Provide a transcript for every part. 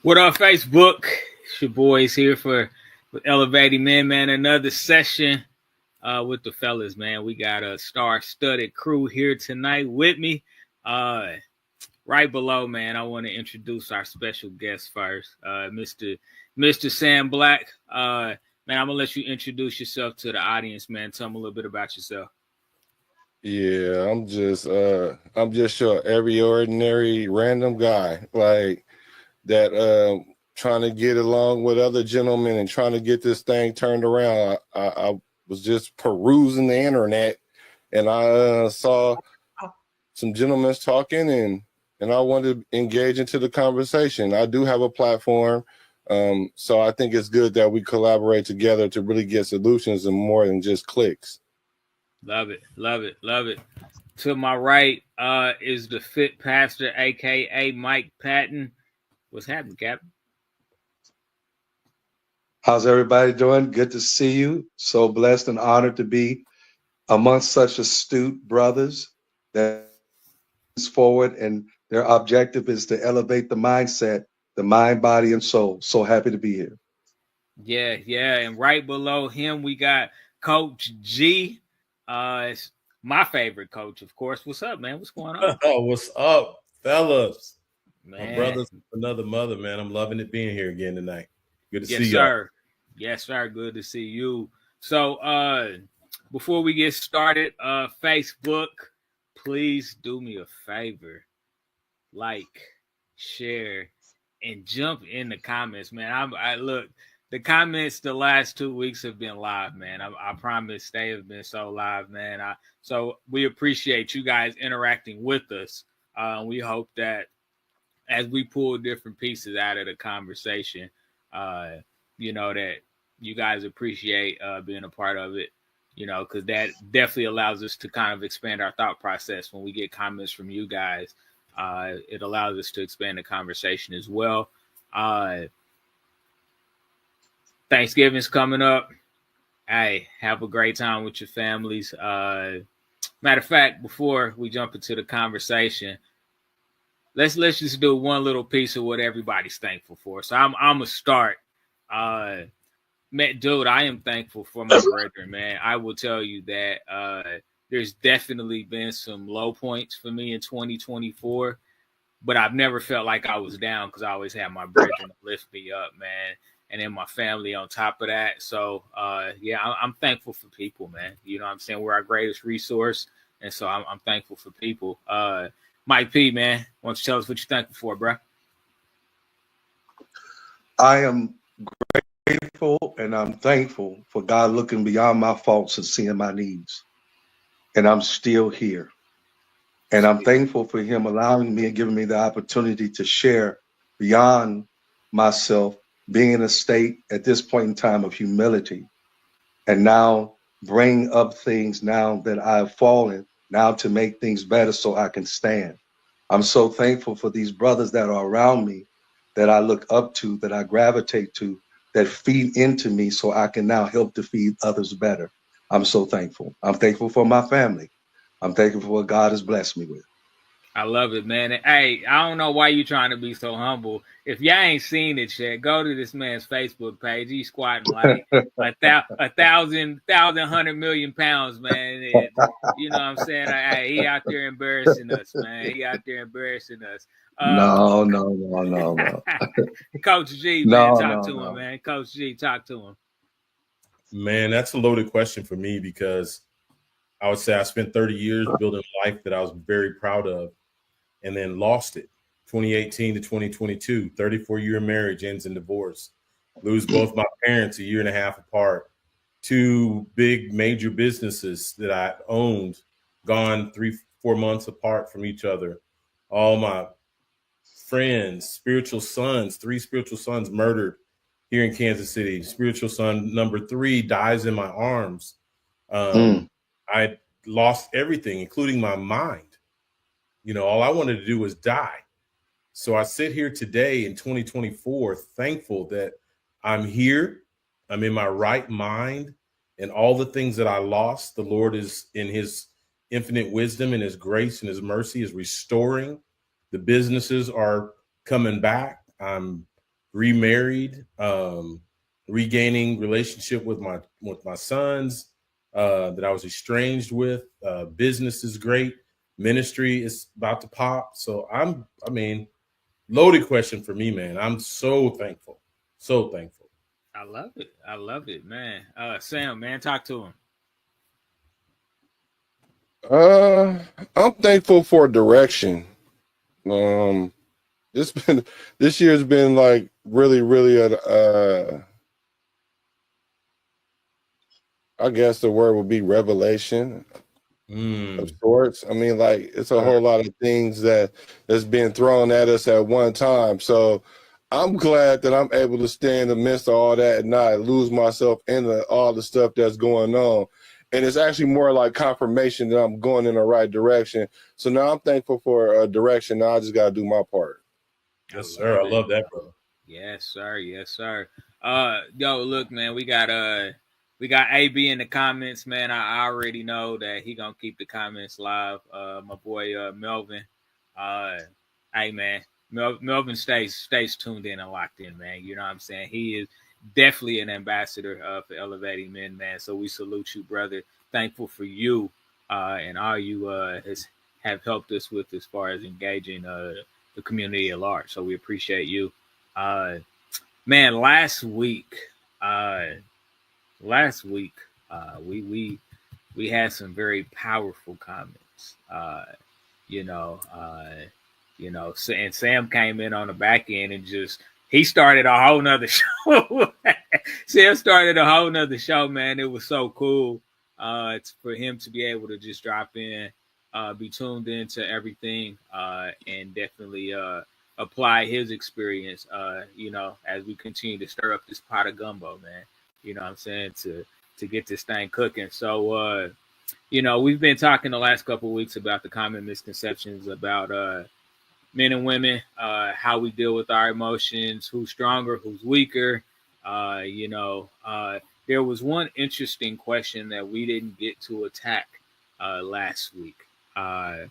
What up, Facebook? It's your boys here for Elevating Men, man. Another session with the fellas, man. We got a star-studded crew here tonight with me. Right below, man, I want to introduce our special guest first, Mr. Sam Black. Man, I'm gonna let you introduce yourself to the audience, man. Tell them a little bit about yourself. Yeah, I'm just your every ordinary random guy like that trying to get along with other gentlemen and trying to get this thing turned around. I was just perusing the internet and I saw some gentlemen talking and I wanted to engage into the conversation. I do have a platform, so I think it's good that we collaborate together to really get solutions and more than just clicks. Love it, love it, love it. To my right is the Fit Pastor, aka Mike Patton. What's happening, Captain? How's everybody doing? Good to see you. So blessed and honored to be amongst such astute brothers that is forward, and their objective is to elevate the mindset, the mind, body, and soul. So happy to be here. Yeah. And right below him, we got Coach G. It's my favorite coach, of course. What's up, man? What's going on? What's up, fellas? Man. My brother's another mother, man. I'm loving it being here again tonight. Good to see you. Sir. Yes, sir. Good to see you. So before we get started, Facebook, please do me a favor. Like, share, and jump in the comments, man. I look, the comments the last 2 weeks have been live, man. I promise they have been so live, man. So we appreciate you guys interacting with us. We hope that as we pull different pieces out of the conversation, that you guys appreciate being a part of it, because that definitely allows us to kind of expand our thought process when we get comments from you guys. It allows us to expand the conversation as well. Thanksgiving's coming up. Hey, have a great time with your families. Matter of fact, before we jump into the conversation, let's just do one little piece of what everybody's thankful for. So I'm gonna start. Dude, I am thankful for my brethren, man. I will tell you that there's definitely been some low points for me in 2024, but I've never felt like I was down because I always had my brethren to lift me up, man, and then my family on top of that. So, I'm thankful for people, man. You know what I'm saying? We're our greatest resource, and so I'm thankful for people. Mike P, man, why don't you tell us what you're thankful for, bro? I am grateful and I'm thankful for God looking beyond my faults and seeing my needs. And I'm still here. And I'm thankful for him allowing me and giving me the opportunity to share beyond myself, being in a state at this point in time of humility, and now bring up things now that I've fallen, now to make things better so I can stand. I'm so thankful for these brothers that are around me, that I look up to, that I gravitate to, that feed into me so I can now help to feed others better. I'm so thankful. I'm thankful for my family. I'm thankful for what God has blessed me with. I love it, man. And, hey, I don't know why you're trying to be so humble. If y'all ain't seen it yet, go to this man's Facebook page. He's squatting like a thousand, 100 million pounds, man. And, you know what I'm saying? He out there embarrassing us, man. He out there embarrassing us. No. Coach G, man, talk to him, man. Coach G, talk to him. Man, that's a loaded question for me because I would say I spent 30 years building a life that I was very proud of and then lost it. 2018 to 2022, 34-year marriage ends in divorce. Lose both my parents a year and a half apart. 2 big major businesses that I owned gone 3-4 months apart from each other. All my friends, spiritual sons, 3 spiritual sons murdered here in Kansas City. Spiritual son number 3 dies in my arms. I lost everything, including my mind. All I wanted to do was die. So I sit here today in 2024, thankful that I'm here. I'm in my right mind, and all the things that I lost, the Lord is in his infinite wisdom and his grace and his mercy is restoring. The businesses are coming back. I'm remarried, regaining relationship with my sons that I was estranged with. Business is great. Ministry is about to pop. So I mean, loaded question for me, man. I'm so thankful. So thankful. I love it. I love it, man. Sam, man, talk to him. I'm thankful for direction. This year's been like really I guess the word would be revelation of sorts. I mean, like it's a whole lot of things that's been thrown at us at one time. So I'm glad that I'm able to stay in the midst of all that and not lose myself into all the stuff that's going on. And it's actually more like confirmation that I'm going in the right direction. So now I'm thankful for direction. Now I just got to do my part. Yes, sir. I love that, brother. Yes, sir. Yes, sir. Yo, look, man, we got AB in the comments, man. I already know that he gonna keep the comments live. My boy Melvin. Hey, man, Melvin stays tuned in and locked in, man. You know what I'm saying? He is definitely an ambassador for Elevating Men, man. So we salute you, brother. Thankful for you and all you have helped us with as far as engaging the community at large. So we appreciate you. Man, last week we had some very powerful comments. And Sam came in on the back end and he started a whole nother show. Sam started a whole nother show, man. It was so cool. It's for him to be able to just drop in, be tuned into everything, and definitely apply his experience, as we continue to stir up this pot of gumbo, man. You know what I'm saying? To get this thing cooking. So, we've been talking the last couple of weeks about the common misconceptions about men and women, how we deal with our emotions, who's stronger, who's weaker. There was one interesting question that we didn't get to attack last week. And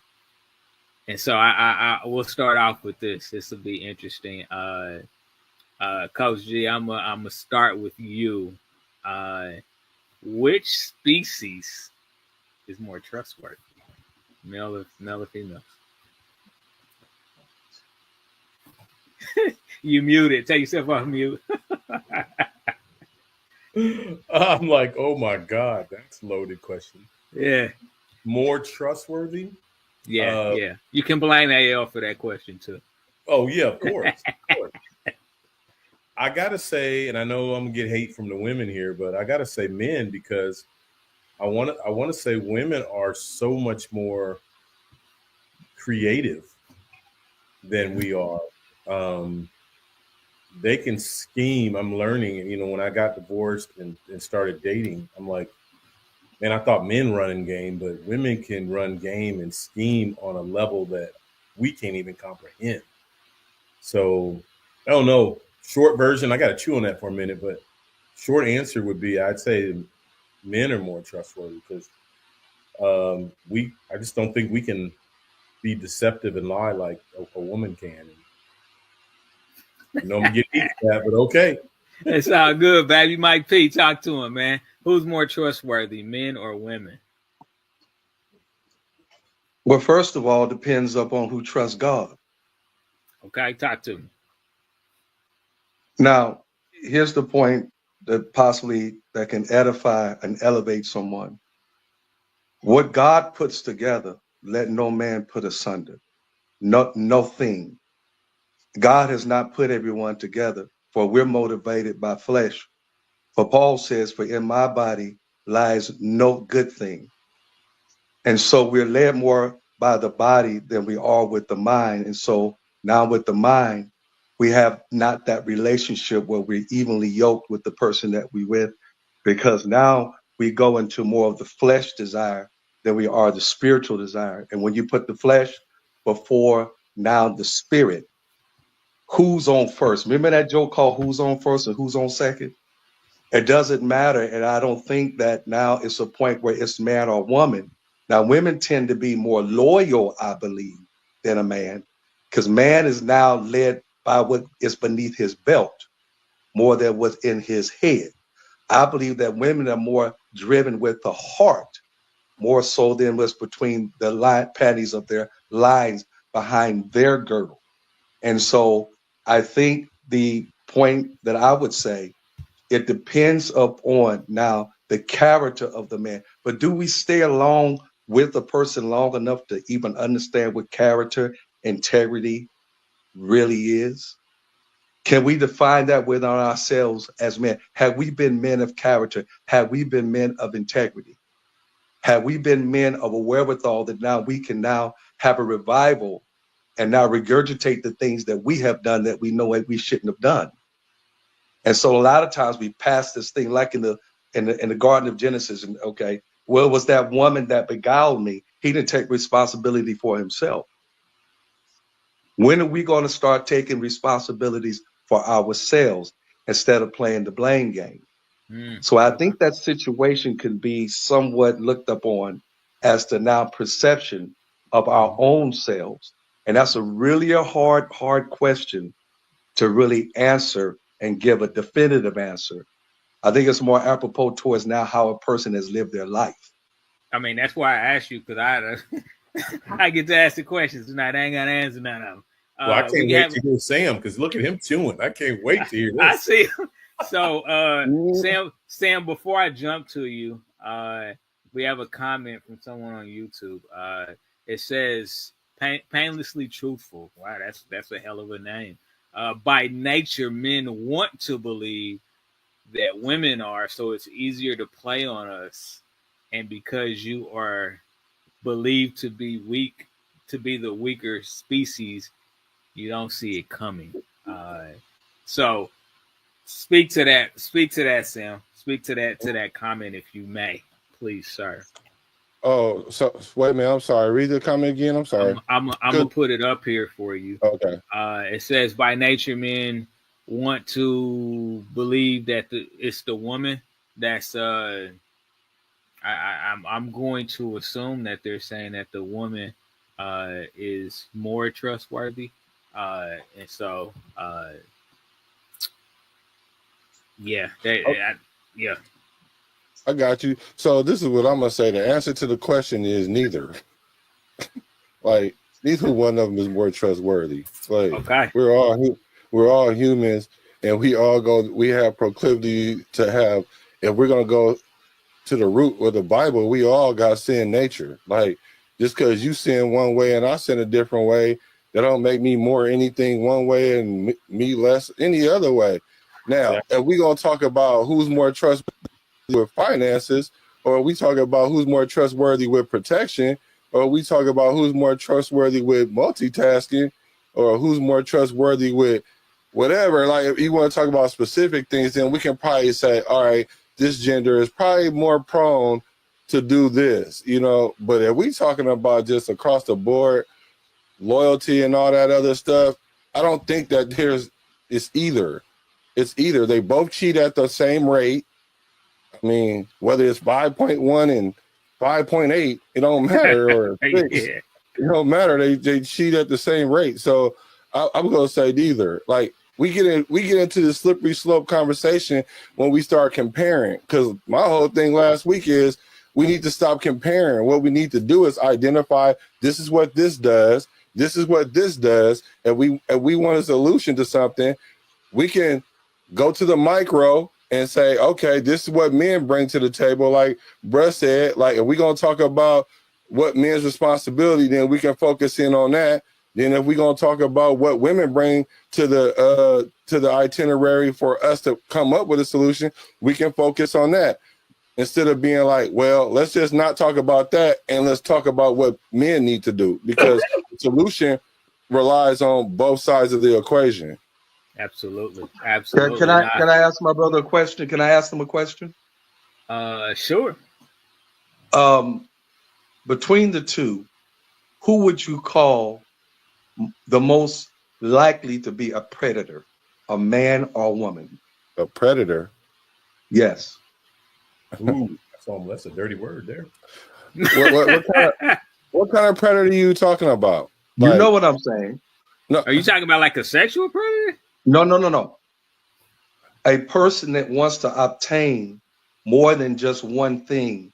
so I will start off with this. This will be interesting. Coach G, I'm gonna start with you. Which species is more trustworthy, male or female? You muted. Take yourself off mute. I'm like, oh my God, that's a loaded question. Yeah. More trustworthy? Yeah. You can blame AL for that question too. Oh yeah, of course. Of course. I gotta say, and I know I'm gonna get hate from the women here, but I gotta say men, because I wanna say women are so much more creative than we are. They can scheme. I'm learning, when I got divorced and started dating, I'm like, man, I thought men run game, but women can run game and scheme on a level that we can't even comprehend. So I don't know. Short version, I got to chew on that for a minute, but short answer would be, I'd say men are more trustworthy because I just don't think we can be deceptive and lie like a woman can. I'm getting that, but okay. It's all good, baby. Mike P, talk to him, man. Who's more trustworthy, men or women? Well, first of all, it depends upon who trusts God. Okay, talk to me. Now, here's the point that can edify and elevate someone. What God puts together, let no man put asunder. No thing. God has not put everyone together, for we're motivated by flesh. For Paul says, for in my body lies no good thing. And so we're led more by the body than we are with the mind. And so now with the mind, we have not that relationship where we're evenly yoked with the person that we with, because now we go into more of the flesh desire than we are the spiritual desire. And when you put the flesh before now the spirit, who's on first? Remember that joke called Who's on First and Who's on Second? It doesn't matter. And I don't think that now it's a point where it's man or woman. Now, women tend to be more loyal, I believe, than a man, because man is now led by what is beneath his belt more than what's in his head. I believe that women are more driven with the heart, more so than what's between the panties of their lines behind their girdle. And so I think the point that I would say, it depends upon now the character of the man. But do we stay along with the person long enough to even understand what character, integrity really is? Can we define that within ourselves as men? Have we been men of character? Have we been men of integrity? Have we been men of a wherewithal that now we can now have a revival and now regurgitate the things that we have done that we know we shouldn't have done? And so a lot of times we pass this thing like in the Garden of Genesis, and okay, well, it was that woman that beguiled me. He didn't take responsibility for himself. When are we going to start taking responsibilities for ourselves instead of playing the blame game? So I think that situation can be somewhat looked upon as the now perception of our own selves. And that's really a hard question to really answer and give a definitive answer. I think it's more apropos towards now how a person has lived their life. I mean, that's why I asked you, because I get to ask the questions tonight. I ain't got to answer none of them. Well, I can't wait to hear Sam, because look at him chewing. I can't wait to hear this. I see. So, Sam, before I jump to you, we have a comment from someone on YouTube. It says, painlessly truthful. Wow, that's a hell of a name. By nature, men want to believe that women are, so it's easier to play on us. And because you are believed to be weak, to be the weaker species, you don't see it coming. So speak to that, Sam. Speak to that comment, if you may, please, sir. Oh, so wait a minute. I'm sorry. Read the comment again. I'm sorry. I'm gonna put it up here for you. Okay. It says, by nature, men want to believe that it's the woman that's. I'm going to assume that they're saying that the woman is more trustworthy, and so yeah, yeah. I got you. So this is what I'm gonna say. The answer to the question is neither. Like, neither one of them is more trustworthy. Like, okay, we're all humans, and we have proclivity to have. If we're gonna go to the root of the Bible, we all got sin nature. Like, just because you sin one way and I sin a different way, that don't make me more anything one way and me less any other way. Now, if we gonna talk about who's more trustworthy with finances, or we talk about who's more trustworthy with protection, or we talk about who's more trustworthy with multitasking, or who's more trustworthy with whatever, like if you want to talk about specific things, then we can probably say, all right, this gender is probably more prone to do this, but if we talking about just across the board loyalty and all that other stuff, I don't think that it's either. They both cheat at the same rate. I mean, whether it's 5.1 and 5.8, it don't matter, or 6, it don't matter. They cheat at the same rate. So I'm gonna say neither. Like, we get into the slippery slope conversation when we start comparing. Because my whole thing last week is we need to stop comparing. What we need to do is identify, this is what this does, this is what this does, and we want a solution to something. We can go to the micro and say, okay, this is what men bring to the table. Like Bruh said, like, if we're gonna talk about what men's responsibility, then we can focus in on that. Then if we're gonna talk about what women bring to the itinerary for us to come up with a solution, we can focus on that. Instead of being like, well, let's just not talk about that and let's talk about what men need to do, because the solution relies on both sides of the equation. Absolutely. Can I ask my brother a question? Can I ask him a question? Sure. Between the two, who would you call the most likely to be a predator, a man or a woman? A predator? Yes. Ooh, that's a dirty word there. What kind of predator are you talking about? You know what I'm saying. No, Are you talking about like a sexual predator? No. A person that wants to obtain more than just one thing,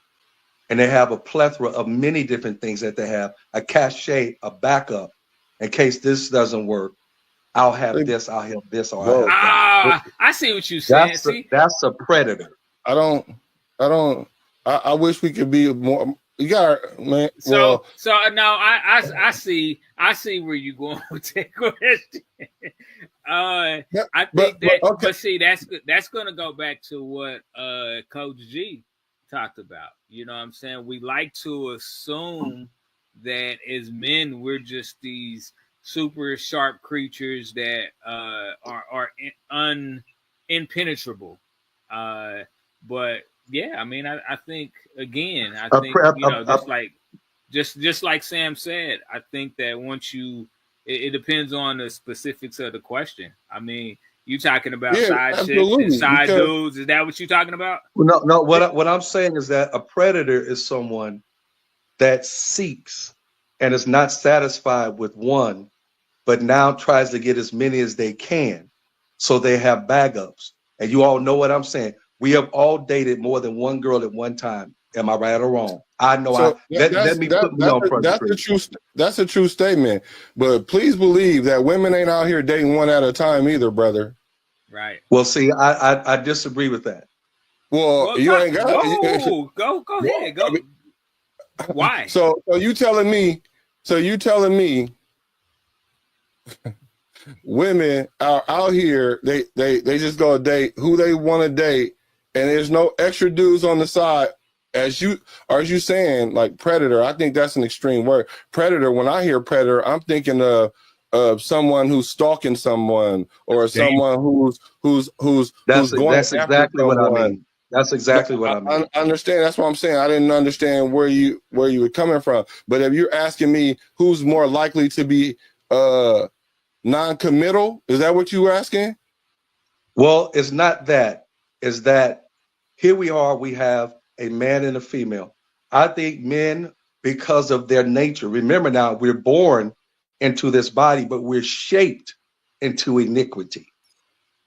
and they have a plethora of many different things that they have, a cachet, a backup, in case this doesn't work. I'll have this, I'll have this, or I'll bro, have that. Ah, I see what you're saying. See, That's a predator. I don't. I wish we could be more. You got man. so now I see where you're going with that question. I think but see, that's gonna go back to what Coach G talked about. You know what I'm saying? We like to assume that as men we're just these super sharp creatures that are impenetrable. But yeah, I mean, I think again, just like Sam said, I think that once it depends on the specifics of the question. I mean, you talking about side chicks and side dudes? Is that what you're talking about? No. What I'm saying is that a predator is someone that seeks and is not satisfied with one, but now tries to get as many as they can, so they have backups. And you all know what I'm saying. We have all dated more than one girl at one time. Am I right or wrong? I know. So Let me put me on front. That's a true statement. But please believe that women ain't out here dating one at a time either, brother. Right. Well, see, I disagree with that. Well, you ain't got go ahead. Go. Why? So you telling me women are out here, they just go date who they want to date, and there's no extra dudes on the side. As you saying, like predator, I think that's an extreme word. Predator, when I hear predator, I'm thinking of someone who's stalking someone, or someone who's going that's after exactly someone. what I mean. That's exactly what I mean. I understand. That's what I'm saying. I didn't understand where you were coming from. But if you're asking me who's more likely to be non-committal, is that what you were asking? Well, it's not that. It's that here we are. We have a man and a female. I think men, because of their nature, remember now, we're born into this body, but we're shaped into iniquity.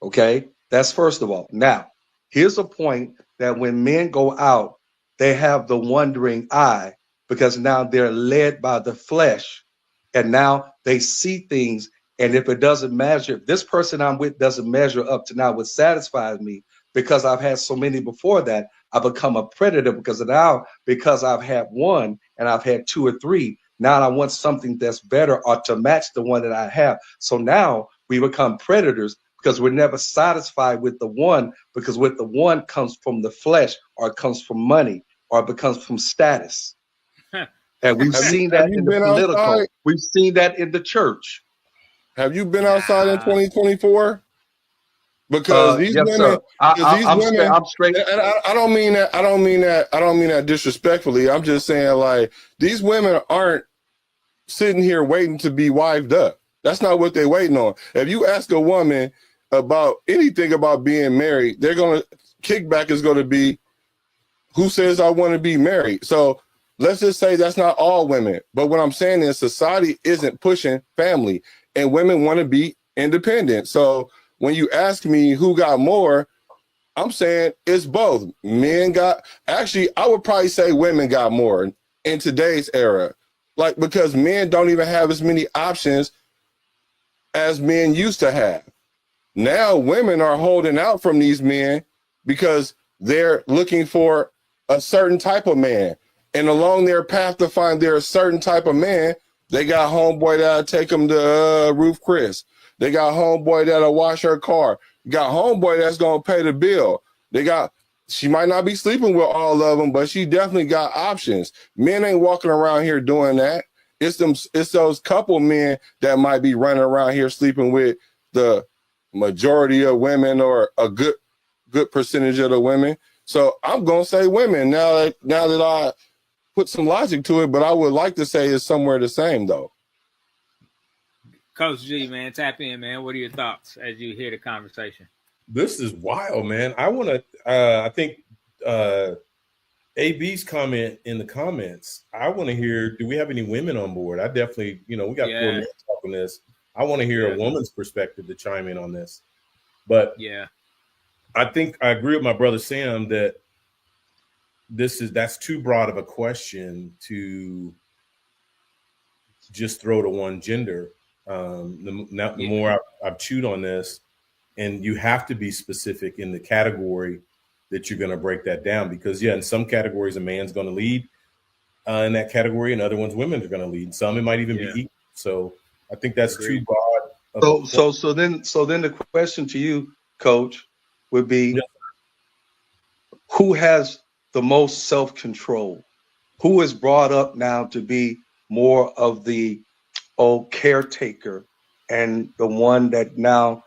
Okay? That's first of all. Now, here's a point that when men go out, they have the wandering eye, because now they're led by the flesh, and now they see things. And if it doesn't measure, if this person I'm with doesn't measure up to now what satisfies me, because I've had so many before that, I become a predator, because I've had one and I've had two or three. Now I want something that's better or to match the one that I have. So now we become predators, because we're never satisfied with the one, because with the one comes from the flesh, or it comes from money, or it becomes from status. And we've seen that in the political. Outside? We've seen that in the church. Have you been outside in 2024? Because these yes, women, I'm straight. And I don't mean that disrespectfully. I'm just saying, like, these women aren't sitting here waiting to be wived up. That's not what they're waiting on. If you ask a woman about anything about being married, kickback is going to be, who says I want to be married? So let's just say that's not all women. But what I'm saying is society isn't pushing family, and women want to be independent. So when you ask me who got more, I'm saying it's both. Actually, I would probably say women got more in today's era. Like, because men don't even have as many options as men used to have. Now women are holding out from these men because they're looking for a certain type of man. And along their path to find their certain type of man, they got homeboy that'll take them to Roof Chris. They got homeboy that'll wash her car. Got homeboy that's going to pay the bill. She might not be sleeping with all of them, but she definitely got options. Men ain't walking around here doing that. It's those couple men that might be running around here sleeping with the majority of women, or a good percentage of the women. So I'm going to say women now that I put some logic to it, but I would like to say it's somewhere the same though. Coach G, man, tap in, man. What are your thoughts as you hear the conversation? This is wild, man. I want to, I think AB's comment in the comments, I want to hear, do we have any women on board? I definitely, we got 4 minutes talking this. I want to hear a woman's perspective to chime in on this. But yeah, I think I agree with my brother Sam that that's too broad of a question to just throw to one gender. The more I've chewed on this, and you have to be specific in the category that you're going to break that down, because in some categories a man's going to lead in that category, and other ones women are going to lead. Some it might even be equal. So I think that's too broad. So then the question to you, Coach, would be, who has the most self-control? Who is brought up now to be more of the caretaker and the one that now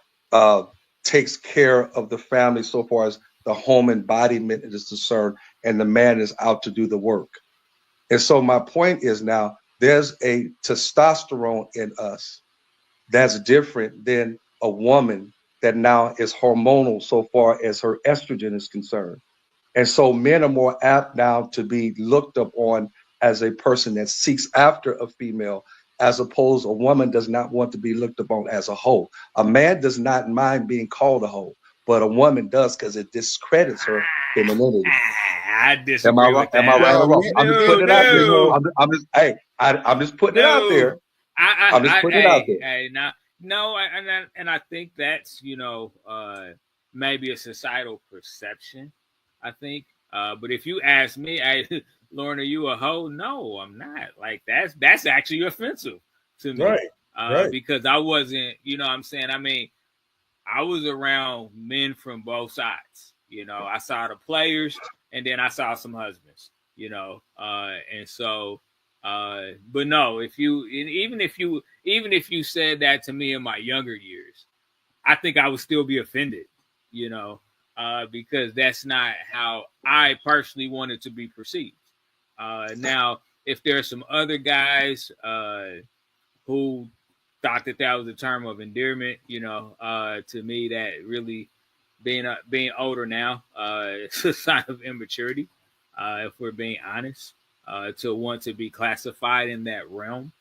takes care of the family so far as the home embodiment is concerned, and the man is out to do the work? And so my point is, now there's a testosterone in us that's different than a woman that now is hormonal so far as her estrogen is concerned. And so men are more apt now to be looked upon as a person that seeks after a female, as opposed a woman does not want to be looked upon as a hoe. A man does not mind being called a hoe, but a woman does, because it discredits her femininity. I disagree with that. Am I right or wrong? I'm just putting it out there. I'm just putting it out there. I'm just putting it out there. And I think that's, maybe a societal perception, I think. But if you ask me, hey, Lauren, are you a hoe? No, I'm not. Like, that's actually offensive to me. Right. Because I wasn't, what I'm saying? I mean, I was around men from both sides. I saw the players, and then I saw some husbands, and so, but no, even if you said that to me in my younger years, I think I would still be offended, because that's not how I personally wanted to be perceived. Now, if there are some other guys who thought that was a term of endearment, to me, that really being older now, it's a sign of immaturity, if we're being honest, to want to be classified in that realm.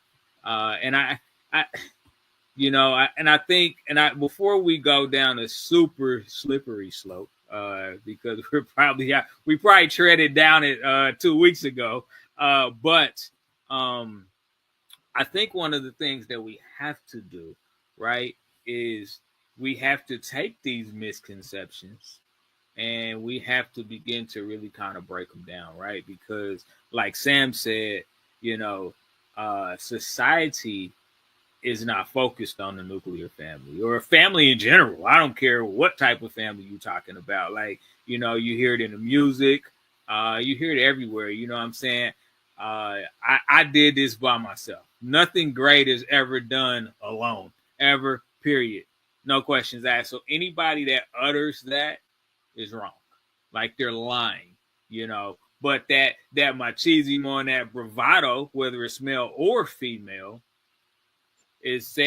And I think before we go down a super slippery slope, because we probably treaded down it 2 weeks ago, but I think one of the things that we have to do, right, is we have to take these misconceptions and we have to begin to really kind of break them down, right? Because like Sam said, society is not focused on the nuclear family or a family in general. I don't care what type of family you're talking about. Like, you hear it in the music, you hear it everywhere. You know what I'm saying? I did this by myself. Nothing great is ever done alone, ever, period. No questions asked. So anybody that utters that is wrong. Like, they're lying, But that machismo and that bravado, whether it's male or female, is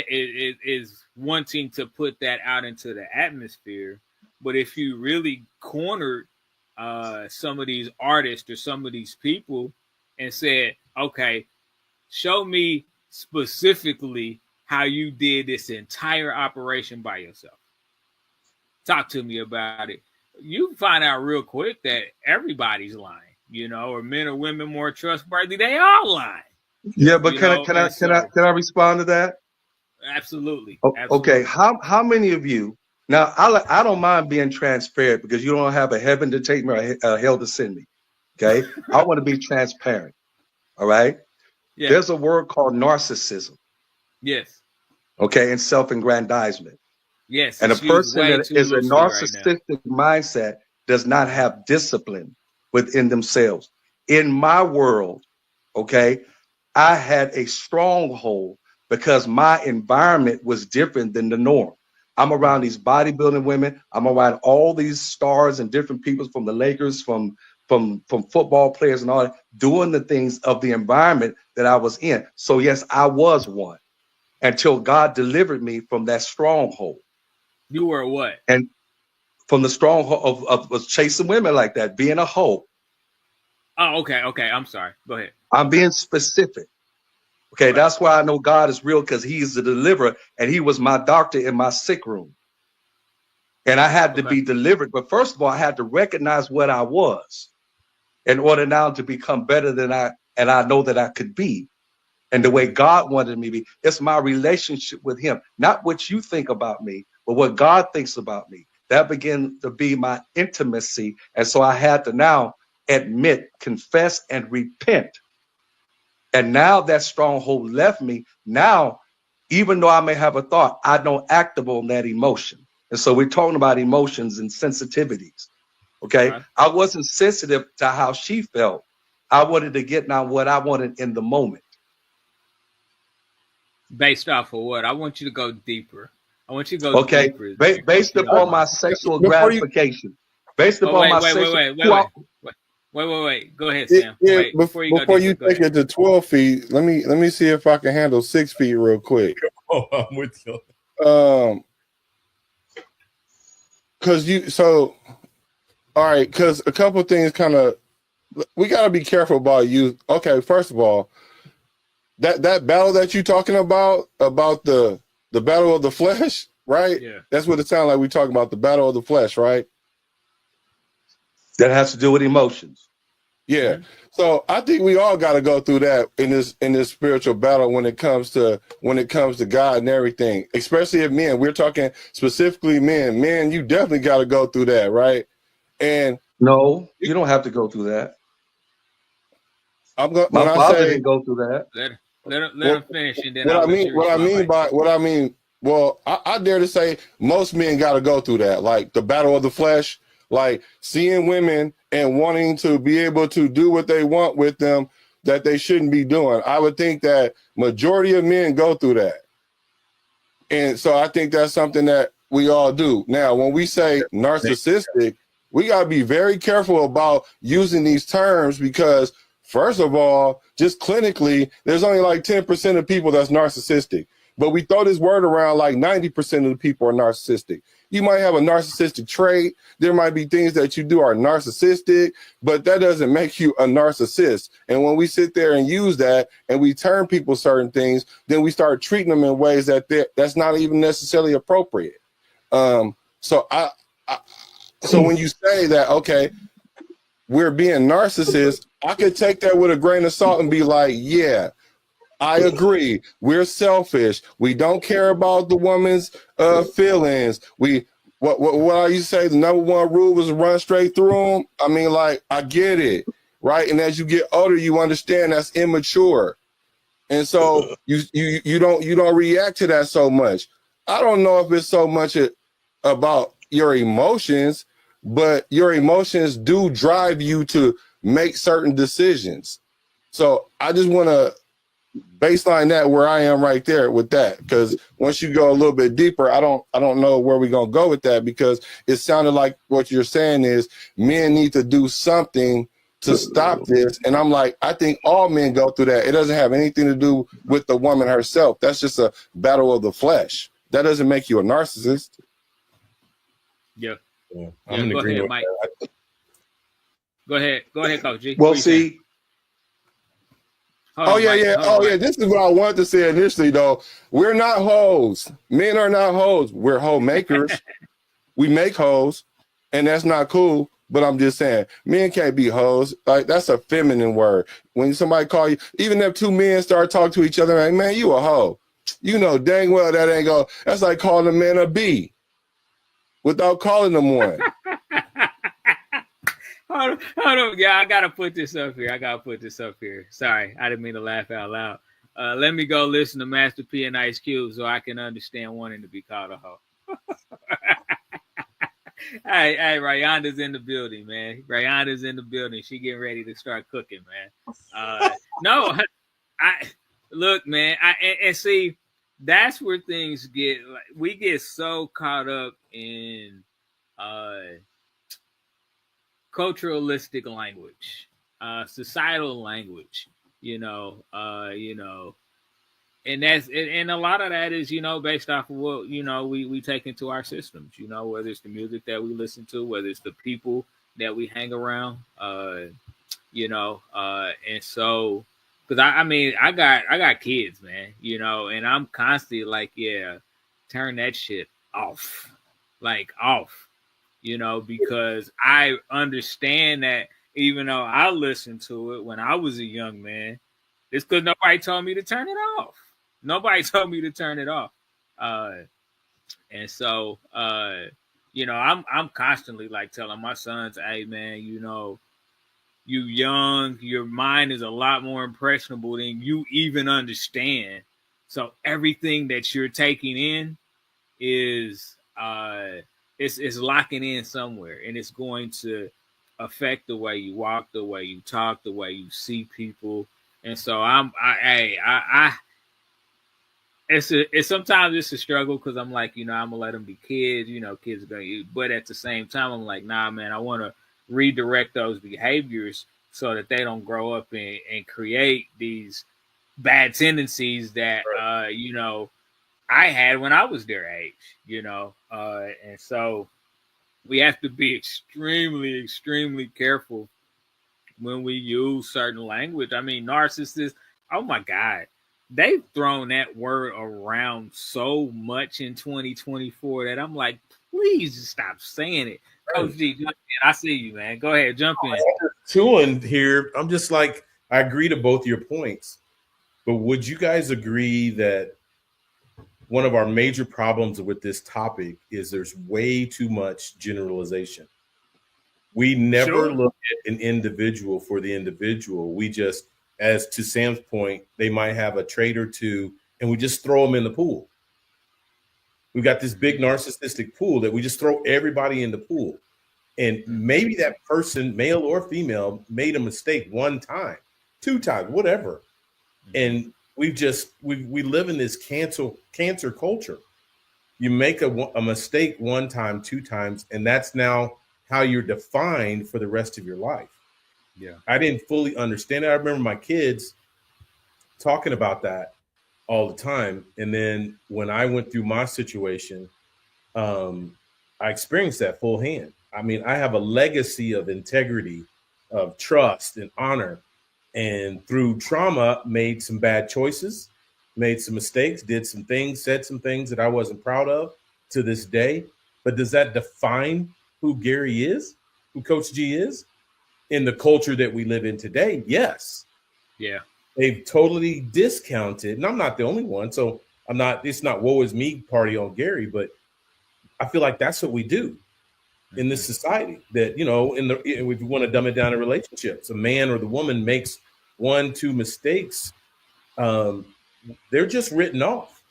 wanting to put that out into the atmosphere. But if you really cornered some of these artists or some of these people and said, okay, show me specifically how you did this entire operation by yourself. Talk to me about it. You find out real quick that everybody's lying, or men or women more trustworthy. They all lie. Yeah, but can I respond to that? Absolutely. Okay. How many of you now? I don't mind being transparent, because you don't have a heaven to take me or a hell to send me. Okay. I want to be transparent. All right. Yeah. There's a word called narcissism. Yes. Okay. And self-aggrandizement. Yes. And a person that is a narcissistic mindset does not have discipline within themselves. In my world, okay, I had a stronghold because my environment was different than the norm. I'm around these bodybuilding women. I'm around all these stars and different people from the Lakers, from football players and all that, doing the things of the environment that I was in. So yes, I was one until God delivered me from that stronghold. You were what? And from the stronghold of chasing women like that, being a hoe. Oh, okay. I'm sorry. Go ahead. I'm being specific. Okay, Right. that's why I know God is real, because He's the deliverer, and He was my doctor in my sick room. And I had to be delivered. But first of all, I had to recognize what I was in order now to become better than I know that I could be. And the way God wanted me to be. It's my relationship with Him, not what you think about me, but what God thinks about me. That began to be my intimacy. And so I had to now admit, confess, and repent. And now that stronghold left me. Now, even though I may have a thought, I don't act upon that emotion. And so we're talking about emotions and sensitivities. Okay. Right. I wasn't sensitive to how she felt. I wanted to get now what I wanted in the moment. Based off of what? I want you to go deeper. I want you to go Okay. deeper there, Based if you don't upon my mind. sexual Before you, gratification. Based Oh, upon wait, my wait, wait, sexual. wait, wait, wait. Wait. Go ahead, Sam. yeah, Wait, before you go before you deeper, go take ahead. it to 12 feet, let me see if I can handle 6 feet real quick. Oh, I'm with you. Cause all right, because a couple things kind of, we got to be careful about you. Okay, first of all, that battle that you talking about the battle of the flesh, right? Yeah. That's what it sounds like. We talking about the battle of the flesh, right? That has to do with emotions. Yeah. Mm-hmm. So I think we all got to go through that in this spiritual battle when it comes to God and everything. Especially if men, we're talking specifically men. Men, you definitely got to go through that, right? And No, you don't have to go through that. I'm going My when I father say didn't go through that. Let him finish, and then what I'll I let mean, you respond. well, I dare to say most men got to go through that, like the battle of the flesh, like seeing women and wanting to be able to do what they want with them that they shouldn't be doing. I would think that majority of men go through that. And so I think that's something that we all do. Now, when we say narcissistic, we got to be very careful about using these terms because, first of all, just clinically, there's only like 10% of people that's narcissistic. But we throw this word around like 90% of the people are narcissistic. You might have a narcissistic trait. There might be things that you do are narcissistic, but that doesn't make you a narcissist. And when we sit there and use that and we turn people certain things, then we start treating them in ways that's not even necessarily appropriate. So so when you say that, okay, we're being narcissists, I could take that with a grain of salt and be like, yeah, I agree. We're selfish. We don't care about the woman's feelings. What I used to say, the number one rule was run straight through them. I mean, like, I get it, right? And as you get older, you understand that's immature, and so you don't react to that so much. I don't know if it's so much about your emotions, but your emotions do drive you to make certain decisions. So I just want to baseline that where I am right there with that, because once you go a little bit deeper, I don't know where we're gonna go with that, because it sounded like what you're saying is men need to do something to stop this, and I'm like, I think all men go through that. It doesn't have anything to do with the woman herself. That's just a battle of the flesh. That doesn't make you a narcissist. Yeah. I'm in Go agreement ahead, with Mike. that. Go ahead, Coach G. Well, see, Mike. Yeah. This is what I wanted to say initially, though. We're not hoes. Men are not hoes. We're hoe makers. We make hoes, and that's not cool. But I'm just saying, men can't be hoes. Like, that's a feminine word. When somebody call you, even if two men start talking to each other, like, man, you a hoe. You know dang well that ain't go. That's like calling a man a B without calling them one. Hold on. Yeah, I gotta put this up here. Sorry, I didn't mean to laugh out loud. Let me go listen to Master P and Ice Cube so I can understand wanting to be called a hoe. Hey, Rayanda's in the building, man. Rayanda's in the building. She getting ready to start cooking, man. No, I look, man. And see, that's where things get. Like, we get so caught up in culturalistic language, societal language, and and a lot of that is, based off of what, we take into our systems, whether it's the music that we listen to, whether it's the people that we hang around, and so Because I mean, I got kids, man, you know, and I'm constantly like, yeah, turn that shit off, like off, you know, because I understand that even though I listened to it when I was a young man, it's because nobody told me to turn it off. Nobody told me to turn it off. And so you know, I'm constantly like telling my sons, hey man, you know, you young, your mind is a lot more impressionable than you even understand. So everything that you're taking in is it's locking in somewhere, and it's going to affect the way you walk, the way you talk, the way you see people. And so it's sometimes it's a struggle because I'm like, you know, I'm gonna let them be kids, you know, kids are gonna eat, but at the same time, I'm like, nah, man, I want to redirect those behaviors so that they don't grow up and create these bad tendencies that you know, I had when I was their age, you know, and so we have to be extremely, extremely careful when we use certain language. I mean, narcissists, oh my God, they've thrown that word around so much in 2024 that I'm like, please just stop saying it. Coach G, jump in. I see you, man. Go ahead, jump in. Chewing here, I'm just like, I agree to both your points, but would you guys agree that one of our major problems with this topic is there's way too much generalization? We never look at an individual for the individual. We just, as to Sam's point, they might have a trait or two, and we just throw them in the pool. We've got this big narcissistic pool that we just throw everybody in the pool. And maybe that person, male or female, made a mistake one time, two times, whatever. And we live in this cancer culture. You make a mistake one time, two times, and that's now how you're defined for the rest of your life. Yeah. I didn't fully understand it. I remember my kids talking about that all the time. And then when I went through my situation, I experienced that full hand. I mean, I have a legacy of integrity, of trust and honor. And through trauma, made some bad choices, made some mistakes, did some things, said some things that I wasn't proud of to this day. But does that define who Gary is, who Coach G is in the culture that we live in today? Yes. Yeah. They've totally discounted, and I'm not the only one. So it's not woe is me party on Gary, but I feel like that's what we do in this society. That, you know, if you want to dumb it down in relationships, a man or the woman makes 1-2 mistakes, they're just written off.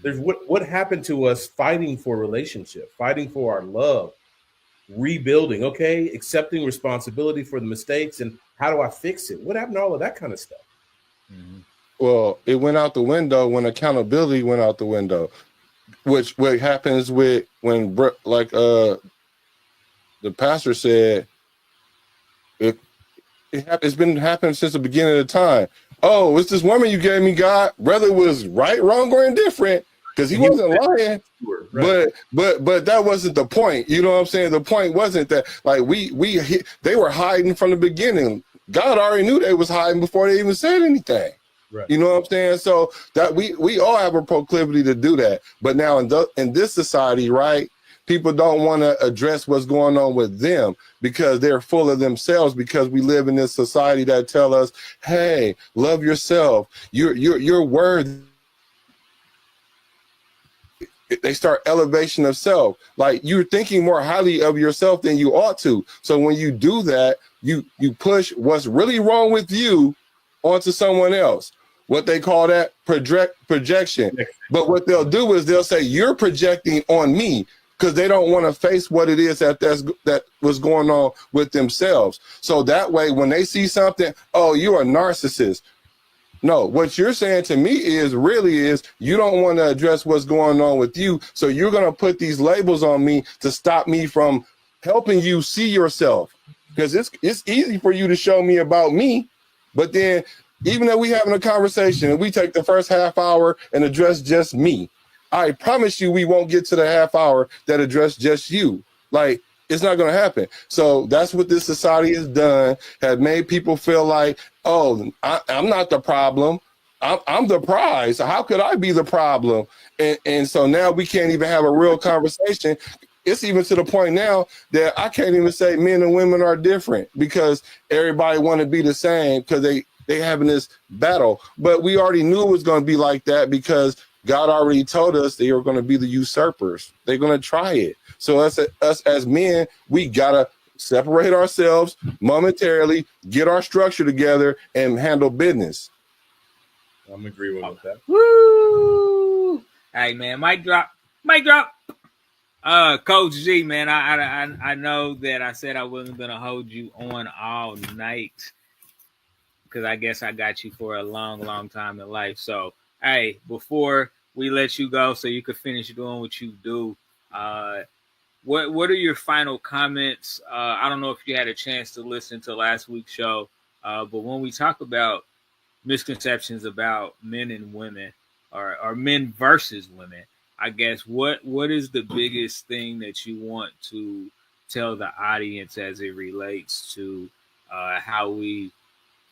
There's what happened to us fighting for a relationship, fighting for our love, rebuilding, okay, accepting responsibility for the mistakes, and how do I fix it? What happened to all of that kind of stuff? Well, it went out the window when accountability went out the window, which what happens with when, like the pastor said, it's been happening since the beginning of the time. Oh, it's this woman you gave me, God, whether it was right, wrong, or indifferent, because he wasn't lying. Right. But that wasn't the point. You know what I'm saying? The point wasn't that, like, they were hiding from the beginning. God already knew they was hiding before they even said anything. Right. You know what I'm saying? So that we all have a proclivity to do that. But now in this society, right, people don't want to address what's going on with them because they're full of themselves, because we live in this society that tell us, hey, love yourself. You're worthy. They start elevation of self. Like, you're thinking more highly of yourself than you ought to. So when you do that, you push what's really wrong with you onto someone else. What they call that projection. But what they'll do is they'll say, you're projecting on me, because they don't want to face what it is that was going on with themselves. So that way, when they see something, oh, you're a narcissist. No, what you're saying to me is you don't want to address what's going on with you. So you're going to put these labels on me to stop me from helping you see yourself. Because it's easy for you to show me about me. But then even though we having a conversation and we take the first half hour and address just me, I promise you we won't get to the half hour that address just you. Like, It's not going to happen. So that's what this society has done, has made people feel like, oh, I'm not the problem. I'm the prize. How could I be the problem? And so now we can't even have a real conversation. It's even to the point now that I can't even say men and women are different because everybody want to be the same because they having this battle. But we already knew it was going to be like that because God already told us they were going to be the usurpers. They're going to try it. So us as men, we got to separate ourselves momentarily, get our structure together, and handle business. I'm agreeing with that. Woo! Hey, man, mic drop. Coach G, man, I know that I said I wasn't going to hold you on all night because I guess I got you for a long, long time in life. So, hey, before we let you go so you could finish doing what you do, what are your final comments? I don't know if you had a chance to listen to last week's show, but when we talk about misconceptions about men and women or men versus women, I guess what is the biggest thing that you want to tell the audience as it relates to how we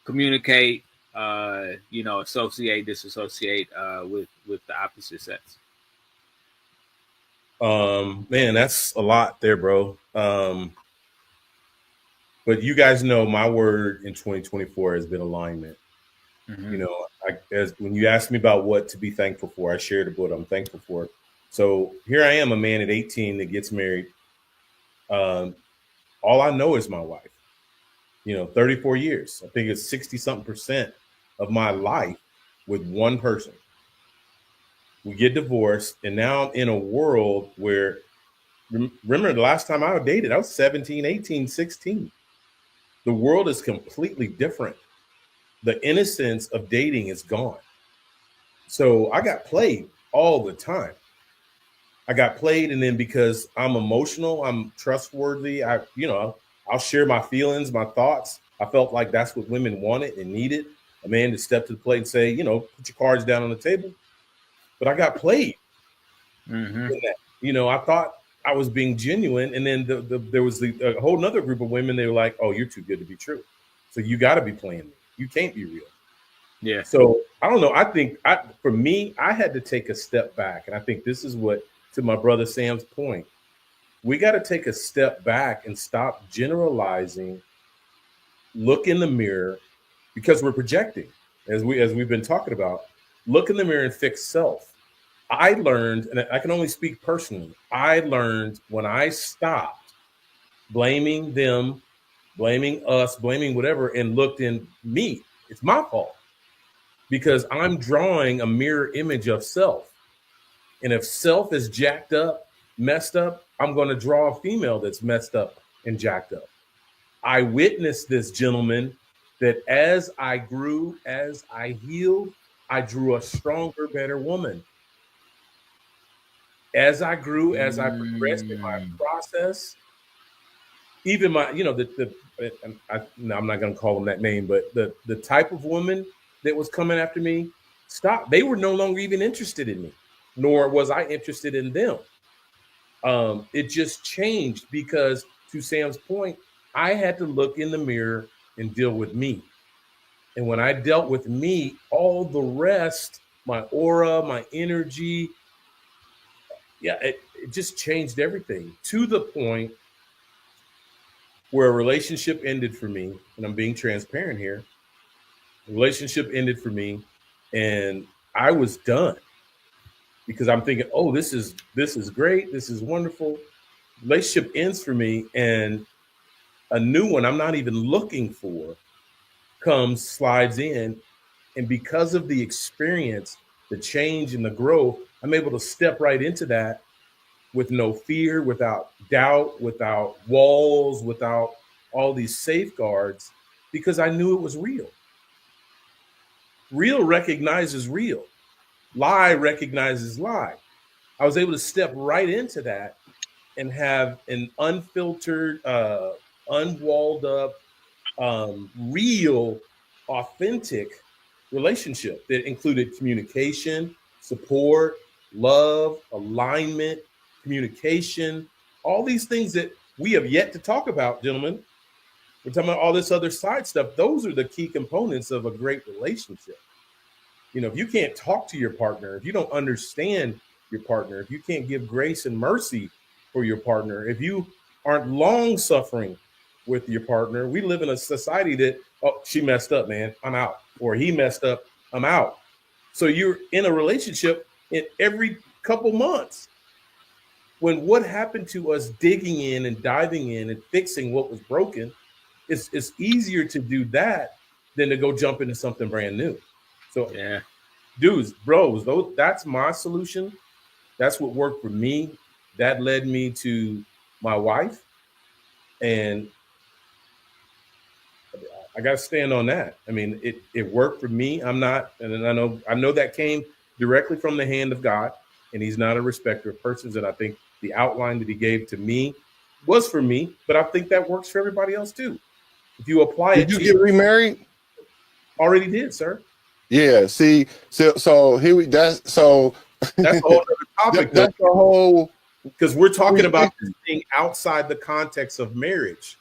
communicate, associate, disassociate with the opposite sex? Man, that's a lot there, bro. But you guys know my word in 2024 has been alignment. Mm-hmm. You know, when you asked me about what to be thankful for, I shared what I'm thankful for. So here I am, a man at 18 that gets married. All I know is my wife. 34 years. I think it's 60-something% of my life with one person. We get divorced, and now I'm in a world where, remember the last time I dated, I was 17, 18, 16. The world is completely different. The innocence of dating is gone. So I got played all the time. I got played, and then because I'm emotional, I'm trustworthy. I'll share my feelings, my thoughts. I felt like that's what women wanted and needed, a man to step to the plate and say, put your cards down on the table. But I got played. Mm-hmm. I thought I was being genuine, and then there was a whole other group of women. They were like, "Oh, you're too good to be true, so you got to be playing me. You can't be real." Yeah. So I don't know. I think for me, I had to take a step back, and I think this is what, to my brother Sam's point, we got to take a step back and stop generalizing. Look in the mirror, because we're projecting, as we've been talking about. Look in the mirror and fix self. I learned, and I can only speak personally, I learned when I stopped blaming them, blaming us, blaming whatever, and looked in me. It's my fault because I'm drawing a mirror image of self. And if self is jacked up, messed up, I'm going to draw a female that's messed up and jacked up. I witnessed this gentleman that as I grew, as I healed, I drew a stronger, better woman. As I grew, as I progressed in my process, even my, I'm not going to call them that name, but the type of woman that was coming after me, stopped. They were no longer even interested in me, nor was I interested in them. It just changed because, to Sam's point, I had to look in the mirror and deal with me. And when I dealt with me, all the rest, my aura, my energy, it just changed everything, to the point where a relationship ended for me. And I'm being transparent here. A relationship ended for me, and I was done because I'm thinking, oh, this is great. This is wonderful. Relationship ends for me, and a new one I'm not even looking for slides in. And because of the experience, the change and the growth, I'm able to step right into that with no fear, without doubt, without walls, without all these safeguards, because I knew it was real. Real recognizes real. Lie recognizes lie. I was able to step right into that and have an unfiltered, unwalled up, real, authentic relationship that included communication, support, love, alignment, communication, all these things that we have yet to talk about, gentlemen. We're talking about all this other side stuff. Those are the key components of a great relationship. You know, if you can't talk to your partner, if you don't understand your partner, if you can't give grace and mercy for your partner, if you aren't long suffering with your partner, we live in a society that, oh, she messed up, man, I'm out. Or he messed up, I'm out. So you're in a relationship in every couple months. When what happened to us digging in and diving in and fixing what was broken, it's easier to do that than to go jump into something brand new. So Yeah. dudes, bros, that's my solution. That's what worked for me. That led me to my wife. And I got to stand on that. I mean, it worked for me. I'm not, and I know that came directly from the hand of God, and he's not a respecter of persons. And I think the outline that he gave to me was for me, but I think that works for everybody else too. If you apply Did it, you get remarried? Already did, sir. Yeah. See, so here we. That's so. That's a whole other topic, though, That's the whole. because we're talking about this thing outside the context of marriage,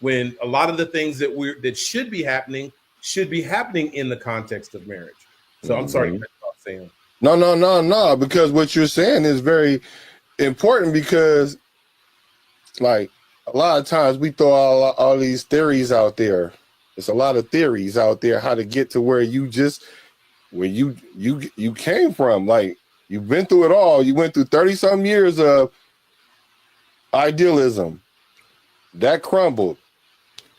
when a lot of the things that should be happening in the context of marriage. So I'm sorry, Sam. No. Because what you're saying is very important, because, like, a lot of times we throw all these theories out there. There's a lot of theories out there how to get to where you came from. Like, you've been through it all. You went through 30-some years of idealism. That crumbled.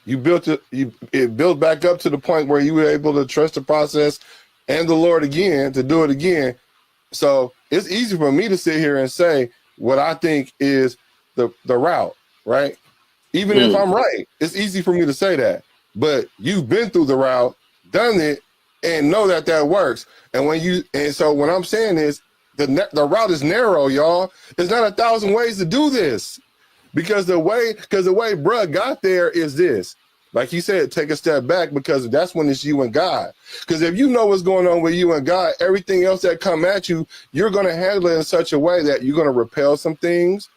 You built it. It built back up to the point where you were able to trust the process and the Lord again to do it again. So it's easy for me to sit here and say what I think is the route, right? Even if I'm right, it's easy for me to say that. But you've been through the route, done it, and know that works. And so what I'm saying is the route is narrow, y'all. There's not 1,000 ways to do this. Because the way bruh got there is this. Like he said, take a step back, because that's when it's you and God. Because if you know what's going on with you and God, everything else that come at you, you're going to handle it in such a way that you're going to repel some things.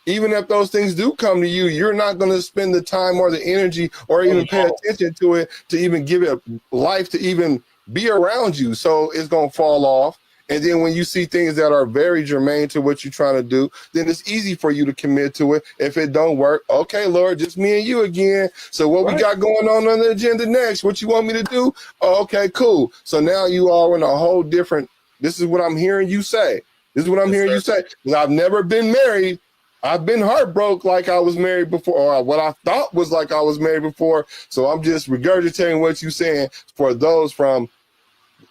Even if those things do come to you, you're not going to spend the time or the energy or even pay attention to it to even give it life to even be around you. So it's going to fall off. And then when you see things that are very germane to what you're trying to do, then it's easy for you to commit to it. If it don't work, okay, Lord, just me and you again. So what we got going on the agenda next? What you want me to do? Oh, okay, cool. So now you are in a whole different, this is what I'm hearing you say. This is what I'm hearing you say. Because I've never been married. I've been heartbroken like I was married before, or what I thought was like I was married before. So I'm just regurgitating what you're saying for those from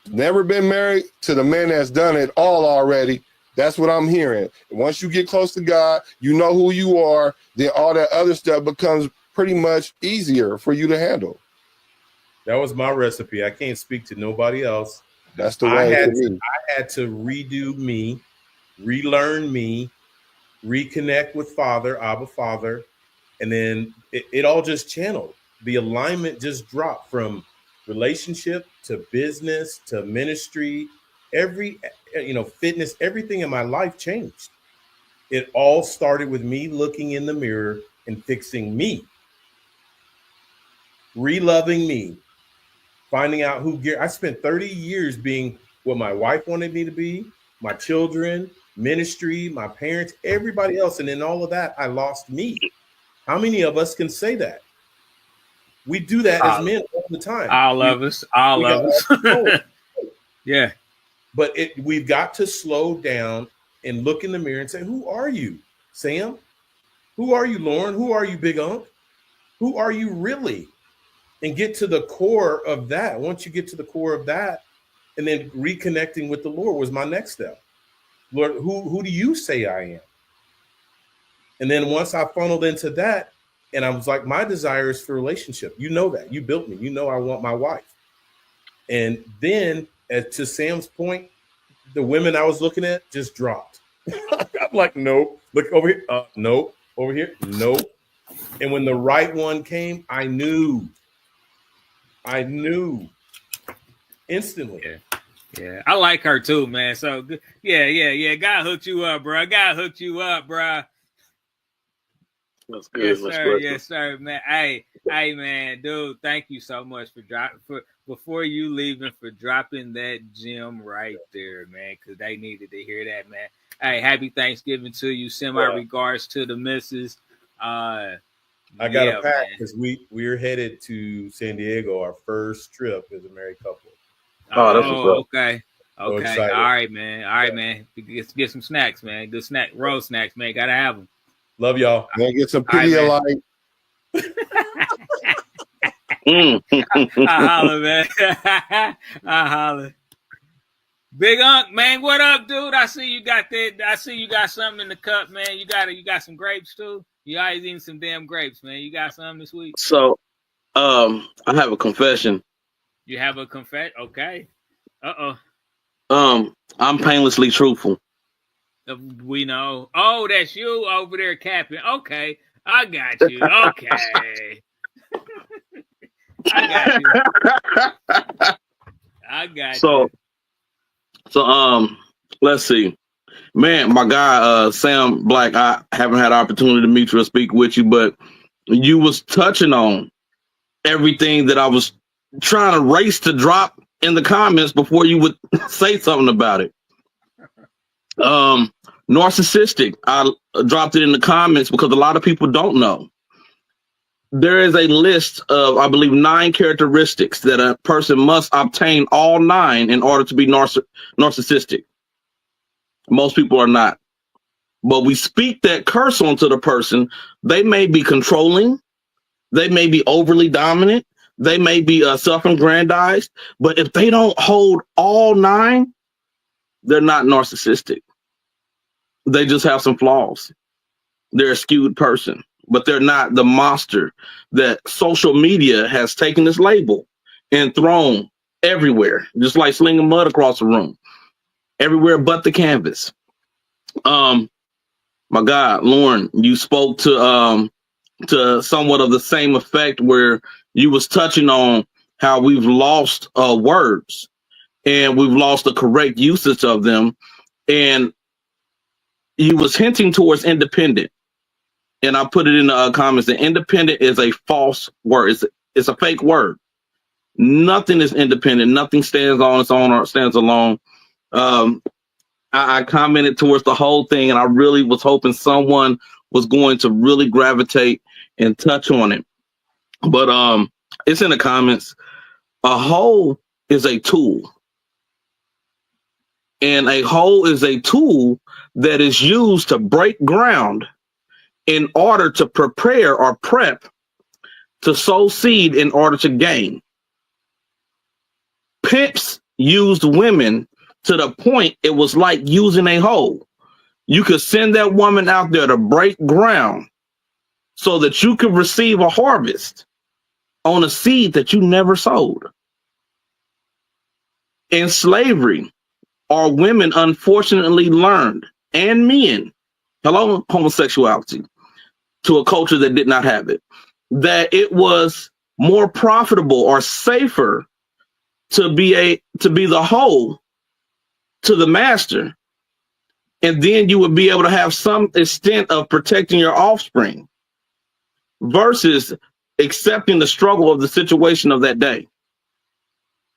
never been married to the man that's done it all already. That's what I'm hearing. Once you get close to God, you know who you are, then all that other stuff becomes pretty much easier for you to handle. That was my recipe. I can't speak to nobody else. That's the way I had to redo me, relearn me, reconnect with Abba Father, and then it all just channeled. The alignment just dropped from relationship to business to ministry. Fitness, everything in my life changed. It all started with me looking in the mirror and fixing me, reloving me, finding out I spent 30 years being what my wife wanted me to be, my children, ministry, my parents, everybody else. And in all of that, I lost me. How many of us can say that? We do that as men all the time. All of us. Yeah. But we've got to slow down and look in the mirror and say, who are you, Sam? Who are you, Lauren? Who are you, Big Unc? Who are you really? And get to the core of that. Once you get to the core of that, and then reconnecting with the Lord was my next step. Lord, who do you say I am? And then once I funneled into that, and I was like, my desire is for relationship. You know that. You built me. You know I want my wife. And then, to Sam's point, the women I was looking at just dropped. I'm like, nope. Look over here. Nope. Over here. Nope. And when the right one came, I knew instantly. Yeah. I like her too, man. So yeah. God hooked you up, bro. That's good. Yes, That's sir. good. Yes, sir, man. Hey, man, dude. Thank you so much for before you leaving for dropping that gem right there, man. Because they needed to hear that, man. Hey, happy Thanksgiving to you. Send my regards to the missus. I got a pack because we're headed to San Diego, our first trip as a married couple. Oh, that's what's up. Okay. So Okay. excited. All right, man. All right, man. Get some snacks, man. Good road snacks, man. Gotta have them. Love y'all. Man, get some All right, Pedialyte. I holler, man. I holler. Big Unc, man, what up, dude? I see you got that. I see you got something in the cup, man. You got some grapes too. You always eating some damn grapes, man. You got something this week? So, I have a confession. You have a confession? Okay. I'm painlessly truthful. We know. Oh, that's you over there capping. Okay. I got you. Okay. I got you. So, let's see. Man, my guy, Sam Black, I haven't had the opportunity to meet you or speak with you, but you was touching on everything that I was trying to race to drop in the comments before you would say something about it. Narcissistic. I dropped it in the comments because a lot of people don't know. There is a list of, I believe, 9 characteristics that a person must obtain all 9 in order to be narcissistic. Most people are not. But we speak that curse onto the person. They may be controlling. They may be overly dominant. They may be self-aggrandized. But if they don't hold all 9, they're not narcissistic. They just have some flaws. They're a skewed person, but they're not the monster that social media has taken this label and thrown everywhere, just like slinging mud across the room, everywhere but the canvas. My God, Lauren, you spoke to somewhat of the same effect where you was touching on how we've lost words and we've lost the correct usage of them. And you was hinting towards independent. And I put it in the comments that independent is a false word. It's a fake word. Nothing is independent. Nothing stands on its own or stands alone. I commented towards the whole thing, and I really was hoping someone was going to really gravitate and touch on it. But it's in the comments. A hoe is a tool. And a hoe is a tool that is used to break ground in order to prepare or prep to sow seed in order to gain. Pimps used women to the point it was like using a hoe. You could send that woman out there to break ground so that you could receive a harvest on a seed that you never sowed. In slavery, our women unfortunately learned, and men, hello, homosexuality, to a culture that did not have it, that it was more profitable or safer to be the hoe to the master, and then you would be able to have some extent of protecting your offspring versus accepting the struggle of the situation of that day.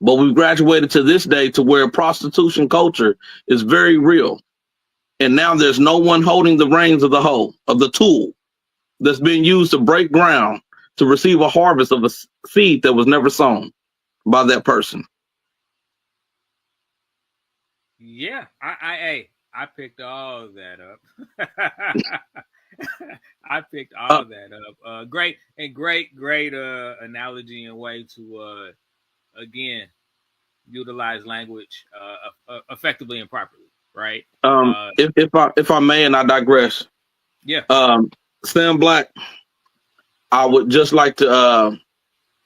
But we've graduated to this day to where prostitution culture is very real. And now there's no one holding the reins of the hoe, of the tool that's being used to break ground to receive a harvest of a seed that was never sown by that person. Yeah, I picked all of that up. I picked all of that up. Great analogy and way to again utilize language effectively and properly, right? If I may, and I digress. Yeah. Sam Black, I would just like to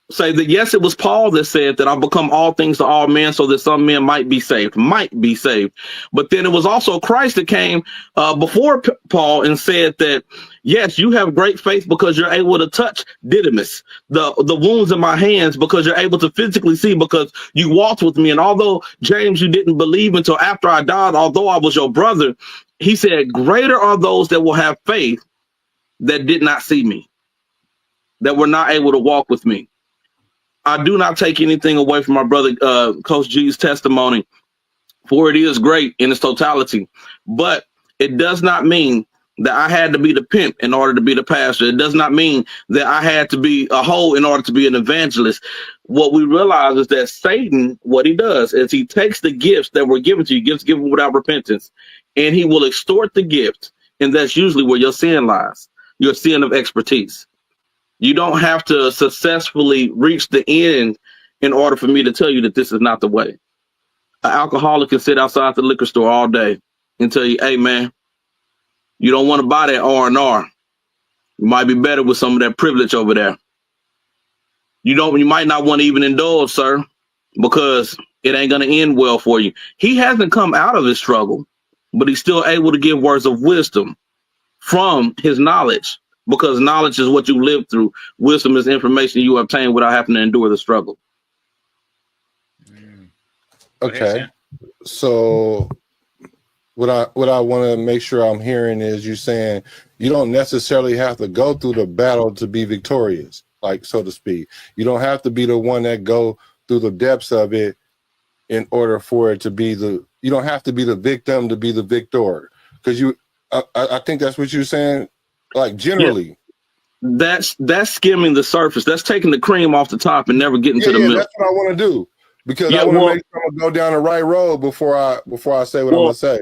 say that yes, it was Paul that said that I'll become all things to all men so that some men might be saved. But then it was also Christ that came before Paul and said that, yes, you have great faith because you're able to touch Didymus, the wounds in my hands, because you're able to physically see because you walked with me. And although, James, you didn't believe until after I died, although I was your brother, he said, greater are those that will have faith that did not see me, that were not able to walk with me. I do not take anything away from my brother, Coach G's testimony, for it is great in its totality. But it does not mean that I had to be the pimp in order to be the pastor. It does not mean that I had to be a hoe in order to be an evangelist. What we realize is that Satan, what he does is he takes the gifts that were given to you, gifts given without repentance, and he will extort the gift. And that's usually where your sin lies, your sin of expertise. You don't have to successfully reach the end in order for me to tell you that this is not the way. An alcoholic can sit outside the liquor store all day and tell you, hey, man, you don't want to buy that R&R. You might be better with some of that privilege over there. You might not want to even indulge, sir, because it ain't going to end well for you. He hasn't come out of his struggle, but he's still able to give words of wisdom from his knowledge, because knowledge is what you live through. Wisdom is information you obtain without having to endure the struggle. Okay. So what I want to make sure I'm hearing is you saying you don't necessarily have to go through the battle to be victorious, like, so to speak. You don't have to be the one that go through the depths of it in order for it to be you don't have to be the victim to be the victor. Because I think that's what you're saying, like, generally. Yeah. That's skimming the surface. That's taking the cream off the top and never getting to the milk. That's what I want to do, because I want to make sure I go down the right road before I say what I'm going to say.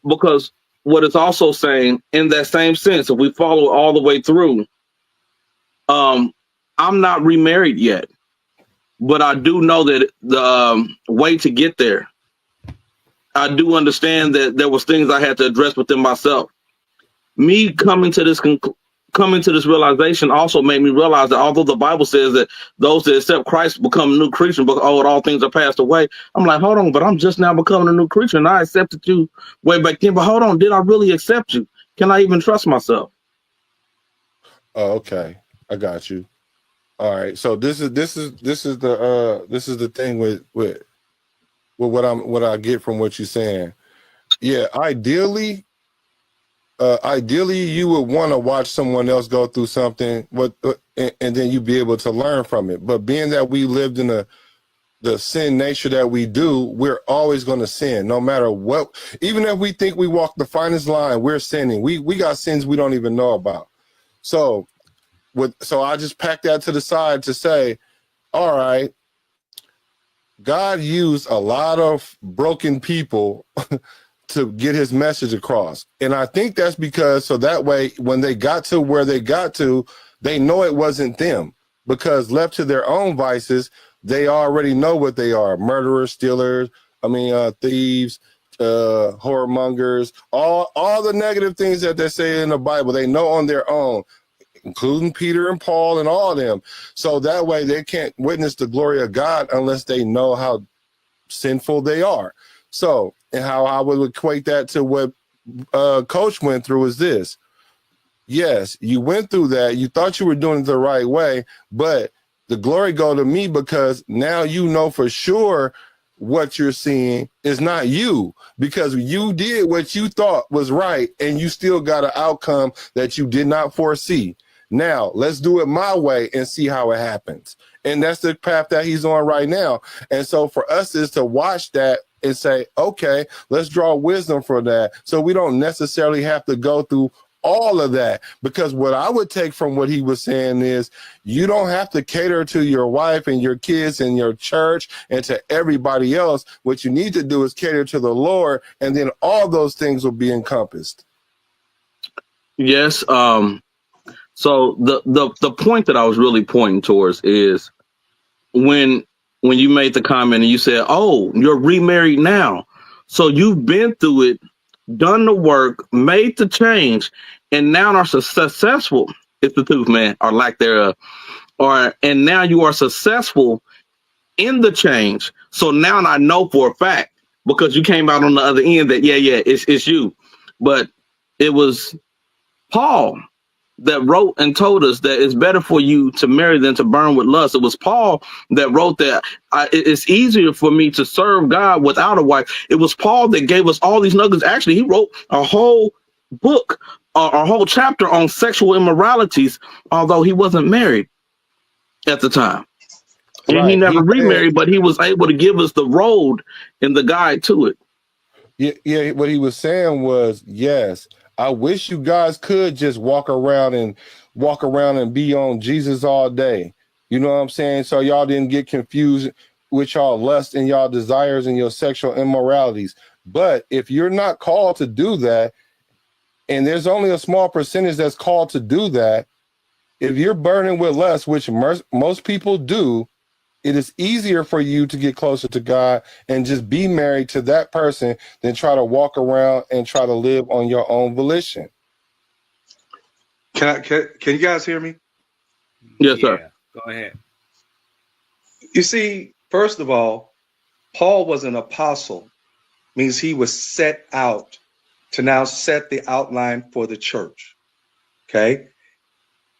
Because what it's also saying, in that same sense, if we follow all the way through, I'm not remarried yet, but I do know that the way to get there, I do understand that there was things I had to address within myself. Me coming to this realization also made me realize that although the Bible says that those that accept Christ become a new creature, but all things are passed away. I'm like, hold on, but I'm just now becoming a new creature, and I accepted you way back then. But hold on, did I really accept you? Can I even trust myself? Oh, okay, I got you. All right, so this is the thing with what I get from what you're saying. Yeah, ideally, you would want to watch someone else go through something, and then you be able to learn from it. But being that we lived in the sin nature that we do, we're always going to sin, no matter what. Even if we think we walk the finest line, we're sinning. We got sins we don't even know about. So I just packed that to the side to say, all right, God used a lot of broken people to get his message across. And I think that's because, so that way, when they got to where they got to, they know it wasn't them, because left to their own vices, they already know what they are: murderers, stealers, thieves, whoremongers, all the negative things that they say in the Bible, they know on their own, including Peter and Paul and all of them. So that way they can't witness the glory of God unless they know how sinful they are. So, and how I would equate that to what Coach went through is this. Yes, you went through that. You thought you were doing it the right way, but the glory go to me, because now you know for sure what you're seeing is not you, because you did what you thought was right and you still got an outcome that you did not foresee. Now, let's do it my way and see how it happens. And that's the path that he's on right now. And so for us is to watch that and say, okay, let's draw wisdom from that, so we don't necessarily have to go through all of that. Because what I would take from what he was saying is, you don't have to cater to your wife and your kids and your church and to everybody else. What you need to do is cater to the Lord, and then all those things will be encompassed. Yes. So the point that I was really pointing towards is when you made the comment and you said, oh, you're remarried now. So you've been through it, done the work, made the change, and now are successful. It's the truth, man, or lack thereof. And now you are successful in the change. So now I know for a fact, because you came out on the other end, that it's you. But it was Paul that wrote and told us that it's better for you to marry than to burn with lust. It was Paul that wrote that it's easier for me to serve God without a wife. It was Paul that gave us all these nuggets. Actually, he wrote a whole book a whole chapter on sexual immoralities, although he wasn't married at the time. And he Right. never He said, remarried, but he was able to give us the road and the guide to it. yeah, what he was saying was, yes, I wish you guys could just walk around and be on Jesus all day. You know what I'm saying? So y'all didn't get confused with y'all lust and y'all desires and your sexual immoralities. But if you're not called to do that, and there's only a small percentage that's called to do that, if you're burning with lust, which most people do, it is easier for you to get closer to God and just be married to that person than try to walk around and try to live on your own volition. Can you guys hear me? Yes, sir. Go ahead. You see, first of all, Paul was an apostle, means he was set out to now set the outline for the church. Okay.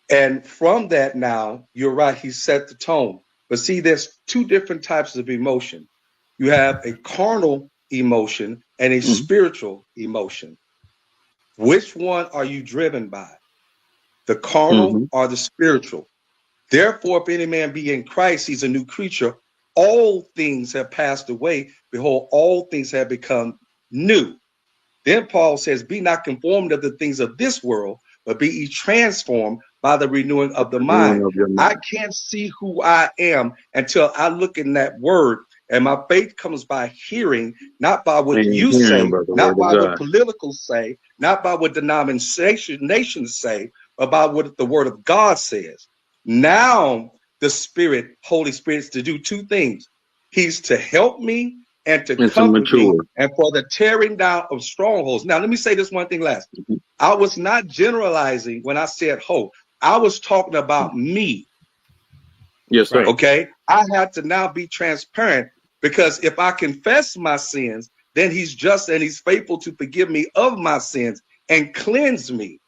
And from that now, you're right, he set the tone. But see, there's two different types of emotion. You have a carnal emotion and a spiritual emotion. Which one are you driven by? The carnal or the spiritual? Therefore, if any man be in Christ, he's a new creature. All things have passed away. Behold, all things have become new. Then Paul says, be not conformed to the things of this world, but be ye transformed by the renewing of the mind. I can't see who I am until I look in that word. And my faith comes by hearing, not by what you say, not by what politicals say, not by what denominations say, but by what the word of God says. Now the Spirit, Holy Spirit, is to do two things. He's to help me and to comfort me and for the tearing down of strongholds. Now, let me say this one thing last. I was not generalizing when I said hope. I was talking about me. Yes, sir. Okay. I had to now be transparent, because if I confess my sins, then he's just and he's faithful to forgive me of my sins and cleanse me.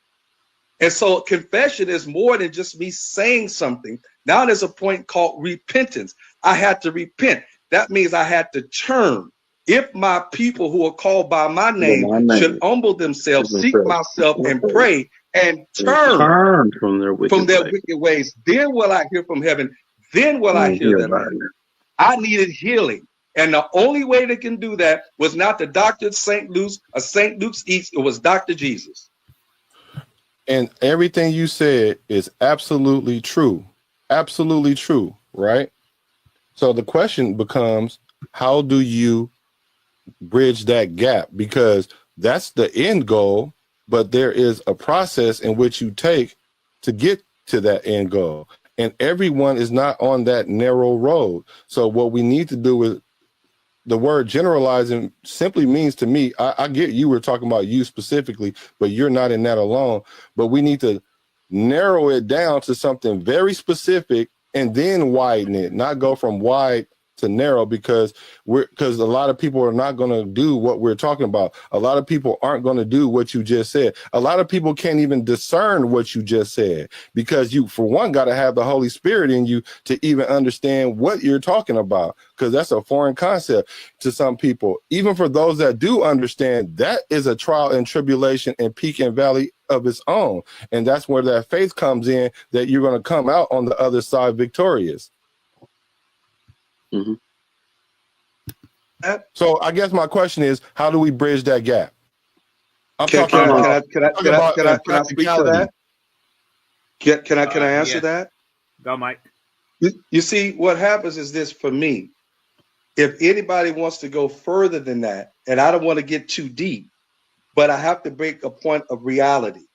And so confession is more than just me saying something. Now there's a point called repentance. I had to repent. That means I had to turn. If my people who are called by my name should humble themselves, seek myself and pray and turn from their wicked ways, then will I hear from heaven. Then will I hear them. I needed healing. And the only way they can do that was not the Dr. St. Luke's or St. Luke's East. It was Dr. Jesus. And everything you said is absolutely true. Absolutely true, right? So the question becomes, how do you bridge that gap? Because that's the end goal, but there is a process in which you take to get to that end goal. And everyone is not on that narrow road. So what we need to do is, the word generalizing simply means to me, I get you were talking about you specifically, but you're not in that alone. But we need to narrow it down to something very specific and then widen it, not go from wide to narrow, because a lot of people are not going to do what we're talking about. A lot of people aren't going to do what you just said. A lot of people can't even discern what you just said, because you, for one, got to have the Holy Spirit in you to even understand what you're talking about, because that's a foreign concept to some people. Even for those that do understand, that is a trial and tribulation and peak and valley of its own. And that's where that faith comes in, that you're going to come out on the other side victorious. So I guess my question is, how do we bridge that gap? Can I speak to that? Can I answer that? Go, Mike. You see, what happens is this for me. If anybody wants to go further than that, and I don't want to get too deep, but I have to break a point of reality.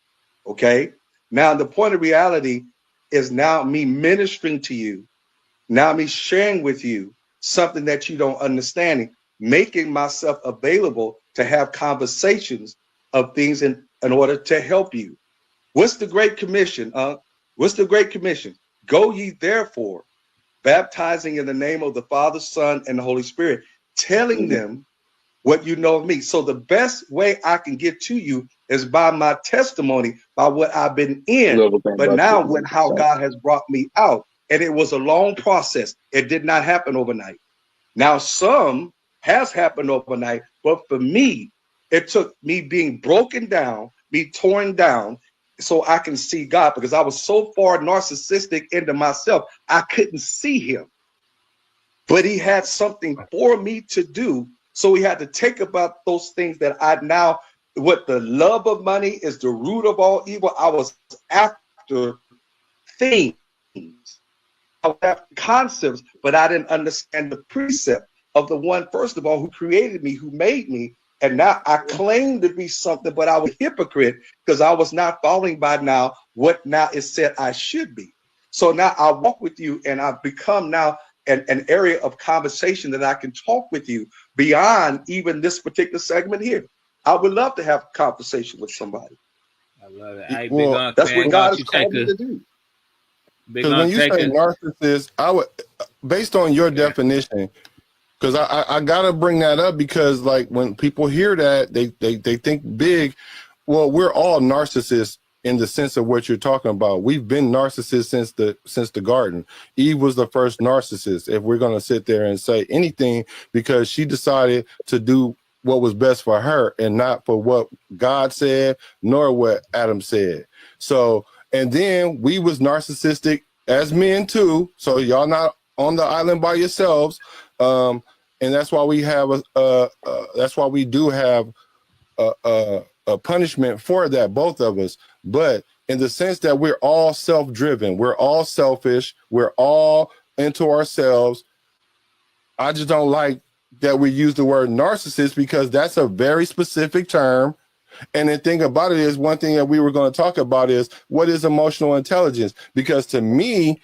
Okay. Now, the point of reality is now me ministering to you, now me sharing with you something that you don't understand, making myself available to have conversations of things in order to help you. What's the Great Commission? What's the Great Commission? Go ye therefore, baptizing in the name of the Father, Son, and the Holy Spirit, telling them what you know of me. So the best way I can get to you is by my testimony, by what I've been in, but now with how God has brought me out. And it was a long process. It did not happen overnight. Now, some has happened overnight, but for me, it took me being broken down, be torn down so I can see God, because I was so far narcissistic into myself, I couldn't see him. But he had something for me to do. So he had to take about those things that I now, what the love of money is the root of all evil. I was after things. I was after concepts, but I didn't understand the precept of the one, first of all, who created me, who made me. And now I claim to be something, but I was a hypocrite because I was not following by now what now is said I should be. So now I walk with you, and I've become now an area of conversation that I can talk with you beyond even this particular segment here. I would love to have a conversation with somebody. I love it. Hey, Well, Big Unc, That's man, what why God don't has you called take me a to do. Big because when Unc you say take a narcissist, I would, based on your definition, because I gotta bring that up, because like when people hear that, they think big. Well, we're all narcissists in the sense of what you're talking about. We've been narcissists since the garden. Eve was the first narcissist, if we're gonna sit there and say anything, because she decided to do what was best for her and not for what God said nor what Adam said. So, and then we was narcissistic as men too. So y'all not on the island by yourselves. And that's why we have that's why we do have a punishment for that, both of us. But in the sense that we're all self-driven, we're all selfish, we're all into ourselves. I just don't like that we use the word narcissist, because that's a very specific term. And the thing about it is, one thing that we were going to talk about is, what is emotional intelligence? Because to me,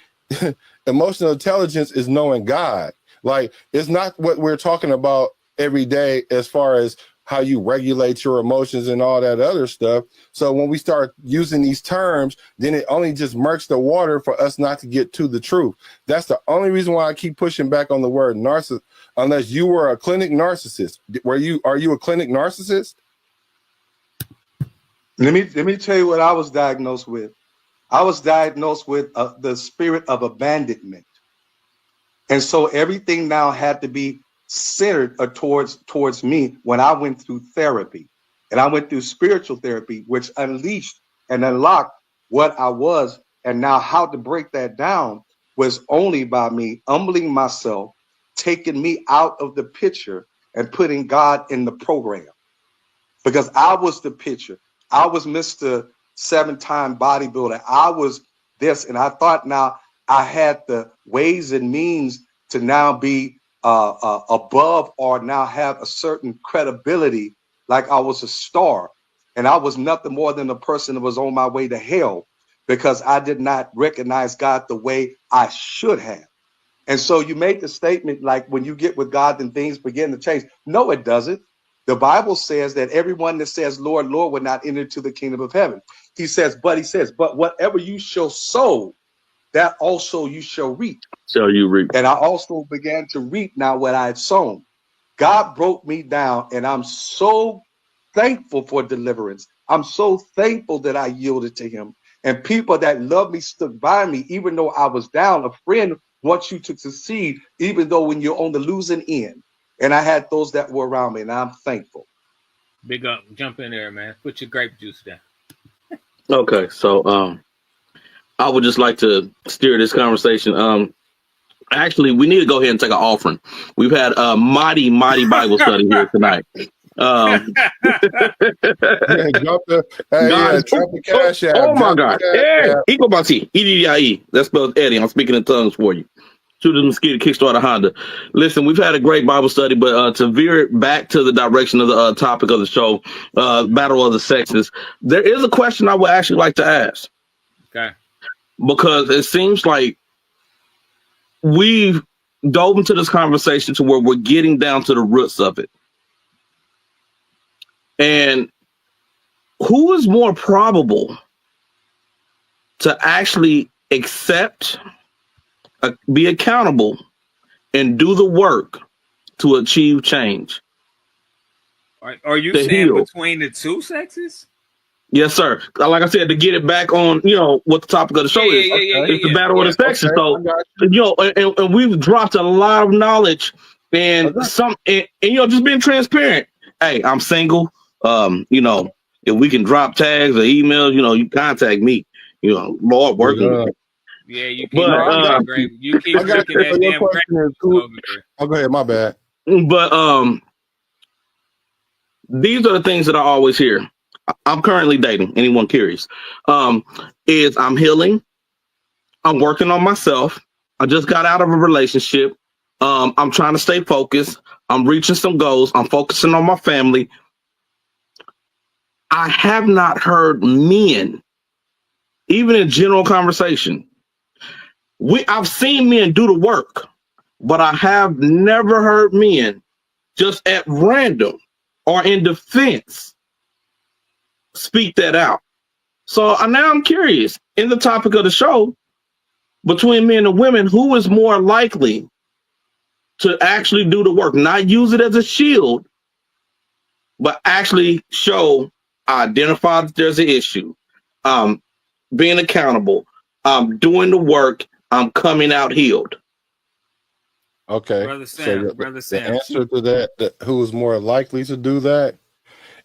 emotional intelligence is knowing God. Like, it's not what we're talking about every day as far as how you regulate your emotions and all that other stuff. So when we start using these terms, then it only just murks the water for us not to get to the truth. That's the only reason why I keep pushing back on the word narcissist. Unless you were a clinic narcissist. Are you a clinic narcissist? Let me tell you what I was diagnosed with. I was diagnosed with the spirit of abandonment. And so everything now had to be centered towards me when I went through therapy. And I went through spiritual therapy, which unleashed and unlocked what I was. And now how to break that down was only by me humbling myself, taking me out of the picture and putting God in the program. Because I was the picture. I was Mr. 7-time bodybuilder. I was this, and I thought now I had the ways and means to now be above, or now have a certain credibility, like I was a star. And I was nothing more than a person that was on my way to hell, because I did not recognize God the way I should have. And so you make the statement like, when you get with God, then things begin to change. No, it doesn't. The Bible says that everyone that says, Lord, Lord, will not enter into the kingdom of heaven. He says, but whatever you shall sow, that also you shall reap. Shall you reap? And I also began to reap now what I had sown. God broke me down, and I'm so thankful for deliverance. I'm so thankful that I yielded to him. And people that love me stood by me, even though I was down. A friend wants you to succeed, even though when you're on the losing end. And I had those that were around me, and I'm thankful. Big Up, jump in there, man. Put your grape juice down. Okay, so I would just like to steer this conversation. Actually, we need to go ahead and take an offering. We've had a mighty Bible study here tonight. Drop the cash app. Oh my God. Eddie, that spells Eddie. I'm speaking in tongues for you. To the Mosquito Kickstarter Honda. Listen, we've had a great Bible study, but to veer it back to the direction of the topic of the show, Battle of the Sexes, there is a question I would actually like to ask. Okay. Because it seems like we've dove into this conversation to where we're getting down to the roots of it. And who is more probable to actually accept, be accountable, and do the work to achieve change? Are you To saying heal. between the two sexes? Yes, sir. Like I said, to get it back on, what the topic of the show is. It's the battle of the sexes. So, and we've dropped a lot of knowledge and just being transparent. Hey, I'm single. If we can drop tags or emails, you contact me. Lord working with me. Yeah, you keep But working that grave. You keep I got cooking you. that So your damn grave question is who? over there. Oh, go ahead. My bad. These are the things that I always hear. I'm currently dating. Anyone curious? Is I'm healing. I'm working on myself. I just got out of a relationship. I'm trying to stay focused. I'm reaching some goals. I'm focusing on my family. I have not heard men, even in general conversation. I've seen men do the work, but I have never heard men just at random or in defense speak that out. So now I'm curious, in the topic of the show, between men and women, who is more likely to actually do the work, not use it as a shield, but actually show, identify that there's an issue, being accountable, doing the work, coming out healed. Okay. Brother Sam, the answer to that, who's more likely to do that?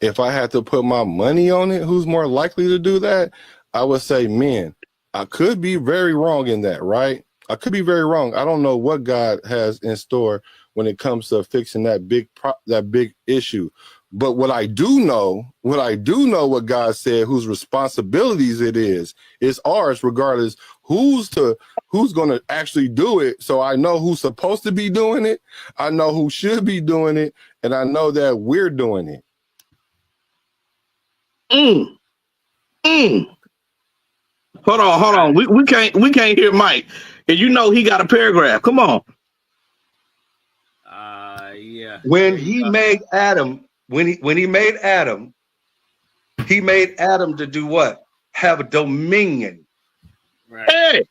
If I had to put my money on it, who's more likely to do that? I would say men. I could be very wrong in that, right? I could be very wrong. I don't know what God has in store when it comes to fixing that big issue. But what I do know what God said, whose responsibilities it is ours, regardless who's going to actually do it. So I know who's supposed to be doing it. I know who should be doing it. And I know that we're doing it. Hold on. We can't hear Mike. And he got a paragraph. Come on. Yeah. When he made Adam, when he made Adam to do what? Have a dominion. Right. Hey,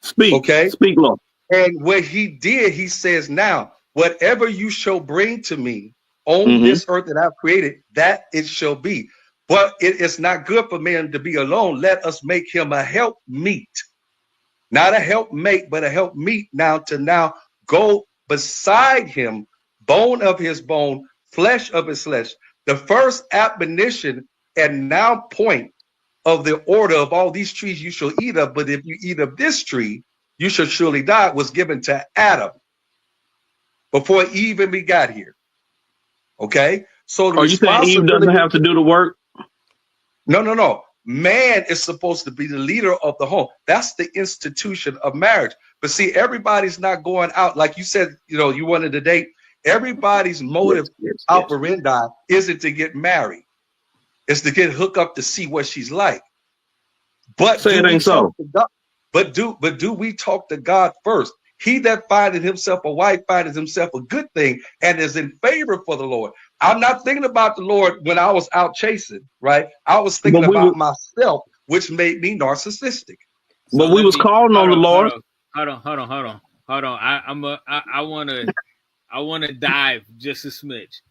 speak. Okay. Speak, Lord. And what he did, he says, now, whatever you shall bring to me on this earth that I've created, that it shall be. But it is not good for man to be alone. Let us make him a help meet. Not a helpmate, but a help meet now to go beside him, bone of his bone, flesh of his flesh. The first admonition and now point of the order of all these trees you shall eat of, but if you eat of this tree, you shall surely die, was given to Adam before Eve even got here. Okay? So are you saying Eve doesn't have to do the work? No. Man is supposed to be the leader of the home. That's the institution of marriage. But see, everybody's not going out. Like you said, you wanted to date. Everybody's motive operandi isn't to get married. It's to get hooked up to see what she's like. But say it ain't so. But do we talk to God first? He that findeth himself a wife findeth himself a good thing and is in favor for the Lord. I'm not thinking about the Lord when I was out chasing, right? I was thinking about myself, which made me narcissistic. But we was calling on the Lord. Hold on. I want to dive just a smidge.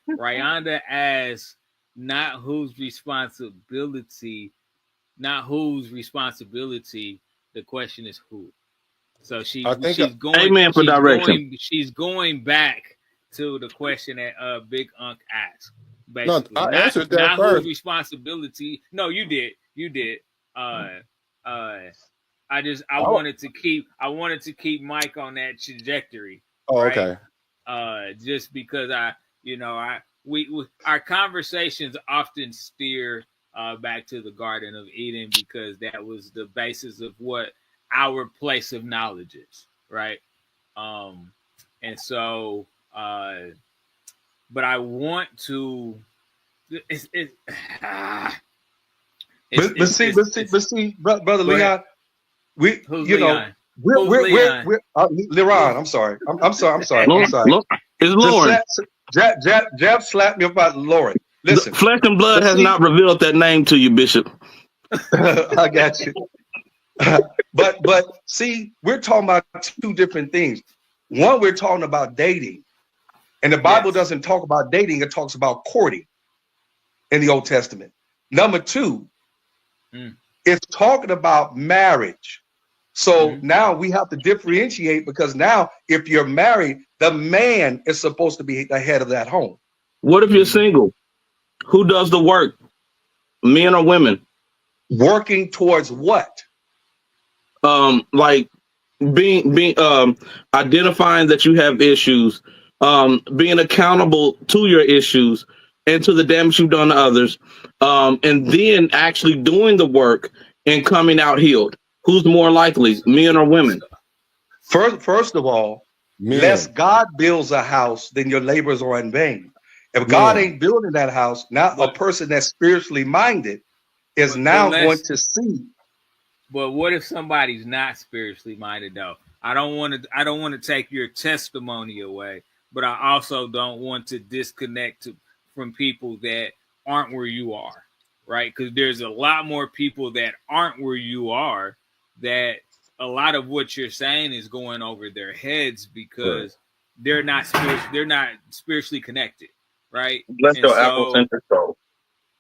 Rayonda asks not whose responsibility. The question is who. So she's going. Amen for direction. She's going back to the question that Big Unc asked. Basically, no, I answered that first. Whose responsibility? No, you did. I wanted to keep Mike on that trajectory. Oh, right? Okay. Just because our conversations often steer back to the Garden of Eden because that was the basis of what our place of knowledge is, right? And so, but I want to. See, brother Leon, we're Leron. I'm sorry. It's Lauren. Jab slapped me about Lauren. Listen, flesh and blood has not revealed that name to you, Bishop. I got you. But see, we're talking about two different things. One, we're talking about dating, and the Bible doesn't talk about dating; it talks about courting in the Old Testament. Number two, it's talking about marriage. So now we have to differentiate because now, if you're married, the man is supposed to be the head of that home. What if you're single? Who does the work Men or women? Working towards what? Like being identifying that you have issues, being accountable to your issues and to the damage you've done to others, and then actually doing the work and coming out healed. Who's more likely, men or women? First of all, less Men. God builds a house, then your labors are in vain. If God Men. ain't building that house, now a person that's spiritually minded is now going to see. But what if somebody's not spiritually minded though? I don't want to take your testimony away, but I also don't want to disconnect from people that aren't where you are, right? Because there's a lot more people that aren't where you are, that a lot of what you're saying is going over their heads because they're not spiritually connected, right? Bless your Afrocentric soul.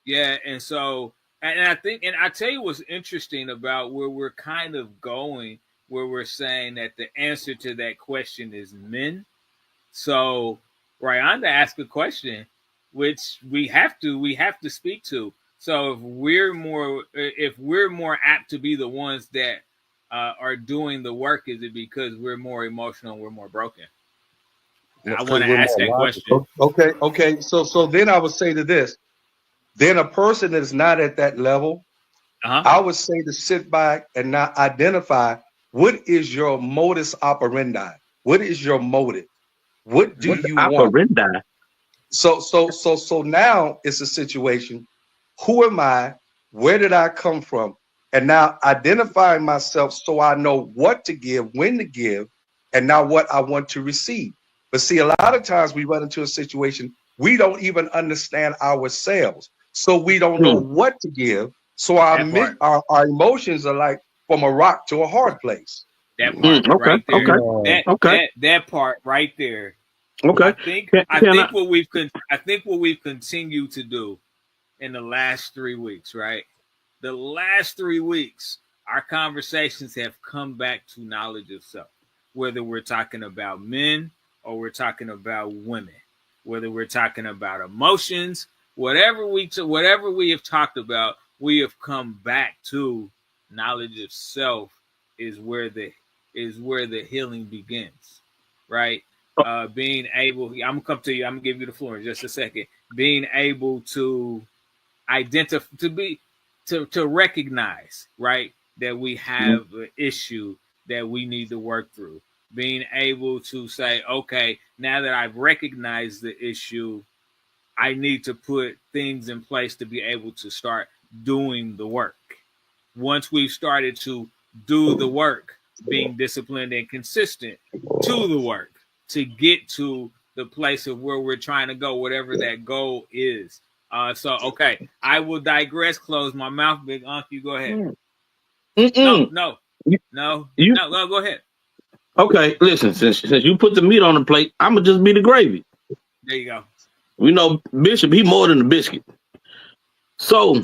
Yeah, and so and I think, and I tell you what's interesting about where we're kind of going, where we're saying that the answer to that question is men. So Rayonda asked a question, which we have to speak to. So if we're more apt to be the ones that are doing the work, is it because we're more emotional, we're more broken? I want to ask that question. Okay. So then I would say to this. Then a person that is not at that level, I would say to sit back and not identify what is your modus operandi. What is your motive? What do you want? So now it's a situation. Who am I? Where did I come from? And now identifying myself so I know what to give, when to give, and now what I want to receive. But see, a lot of times we run into a situation we don't even understand ourselves. So we don't know what to give. So our emotions are like from a rock to a hard place. That part right there. That part right there. Okay. I think what we've continued to do in the last 3 weeks, right? The last 3 weeks, our conversations have come back to knowledge of self. Whether we're talking about men or we're talking about women, whether we're talking about emotions, whatever we have talked about, we have come back to knowledge of self is where the healing begins, right? Being able, I'm gonna come to you. I'm gonna give you the floor in just a second. Being able to identify, to recognize, right, that we have an issue that we need to work through. Being able to say, okay, now that I've recognized the issue, I need to put things in place to be able to start doing the work. Once we've started to do the work, being disciplined and consistent to the work to get to the place of where we're trying to go, whatever that goal is. Okay, I will digress. Close my mouth, Big Unc. You go ahead. No, go ahead. Okay, listen. Since you put the meat on the plate, I'm gonna just be the gravy. There you go. We know Bishop, he more than a biscuit. So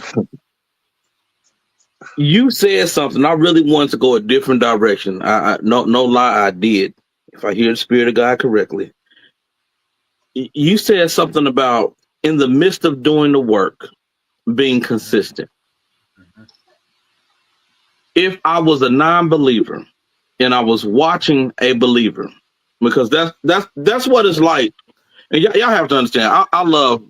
you said something. I really wanted to go a different direction. No lie, I did. If I hear the Spirit of God correctly, you said something about in the midst of doing the work, being consistent. If I was a non-believer and I was watching a believer, because that's what it's like. And y'all have to understand, I love